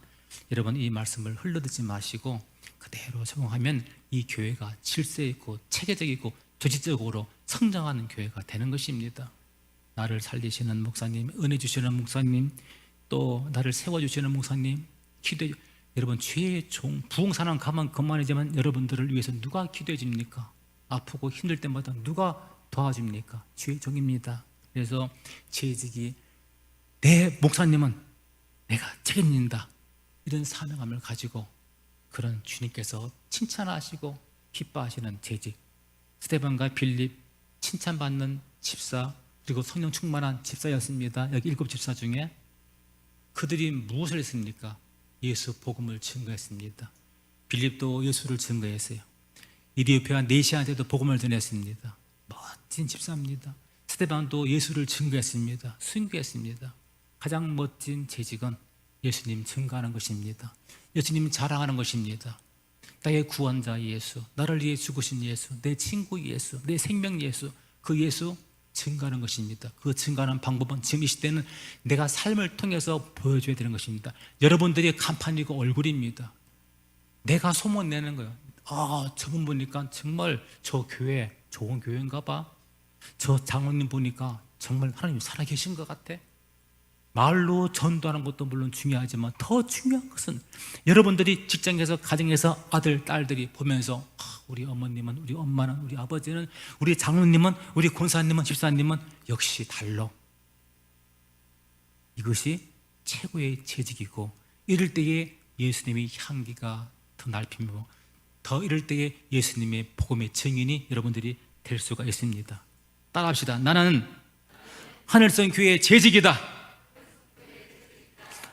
여러분 이 말씀을 흘러듣지 마시고 그대로 적용하면 이 교회가 질서 있고 체계적이고 조직적으로 성장하는 교회가 되는 것입니다. 나를 살리시는 목사님, 은혜 주시는 목사님, 또 나를 세워주시는 목사님, 기도해. 여러분 죄의 종, 부흥사랑 가만 그만이지만 여러분들을 위해서 누가 기도해 줍니까? 아프고 힘들 때마다 누가 도와줍니까? 주의 종입니다. 그래서 재직이 내 목사님은 내가 책임진다, 이런 사명감을 가지고 그런 주님께서 칭찬하시고 기뻐하시는 재직, 스데반과 빌립 칭찬받는 집사, 그리고 성령 충만한 집사였습니다. 여기 7 집사 중에 그들이 무엇을 했습니까? 예수 복음을 증거했습니다. 빌립도 예수를 증거했어요. 이디오피아 네시아한테도 복음을 전했습니다. 멋진 집사입니다. 스데반도 예수를 증거했습니다. 순교했습니다. 가장 멋진 재직은 예수님 증거하는 것입니다. 예수님 자랑하는 것입니다. 나의 구원자 예수, 나를 위해 죽으신 예수, 내 친구 예수, 내 생명 예수, 그 예수 증거하는 것입니다. 그 증거하는 방법은 지금 이 시대는 내가 삶을 통해서 보여줘야 되는 것입니다. 여러분들이 간판이고 얼굴입니다. 내가 소문내는 거예요. 저분 보니까 정말 저 교회 좋은 교회인가 봐. 저 장로님 보니까 정말 하나님 살아계신 것 같아. 말로 전도하는 것도 물론 중요하지만 더 중요한 것은 여러분들이 직장에서, 가정에서 아들, 딸들이 보면서 우리 어머님은, 우리 엄마는, 우리 아버지는, 우리 장로님은, 우리 권사님은, 집사님은 역시 달라. 이것이 최고의 재직이고, 이럴 때에 예수님의 향기가 더 날피며, 더 이럴 때에 예수님의 복음의 증인이 여러분들이 될 수가 있습니다. 따라합시다. 나는 하늘성 교회의 재직이다.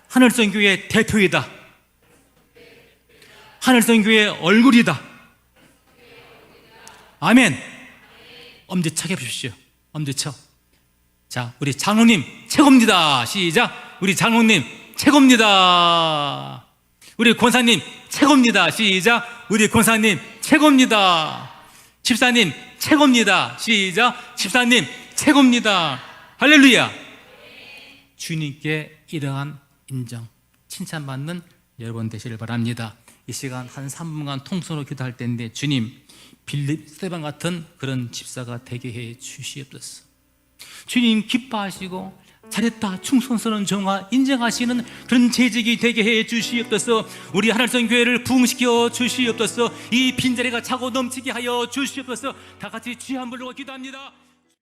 하늘성 교회의 대표이다. 하늘성 교회의 얼굴이다. 아멘. 엄지척 해보십시오. 엄지척. 자, 우리 장로님 최고입니다. 시작. 우리 장로님 최고입니다. 우리 권사님 최고입니다. 시작. 우리 권사님 최고입니다. 집사님 최고입니다. 시작. 집사님 최고입니다. 할렐루야. 주님께 이러한 인정, 칭찬받는 여러분 되시길 바랍니다. 이 시간 한 3분간 통성으로 기도할 때인데, 주님, 빌립, 스데반 같은 그런 집사가 되게 해 주시옵소서. 주님 기뻐하시고 잘했다, 충성스러운 종아 인정하시는 그런 재직이 되게 해 주시옵소서. 우리 하늘성 교회를 부흥시켜 주시옵소서. 이 빈자리가 차고 넘치게 하여 주시옵소서. 다 같이 주여 한번 부르고 기도합니다.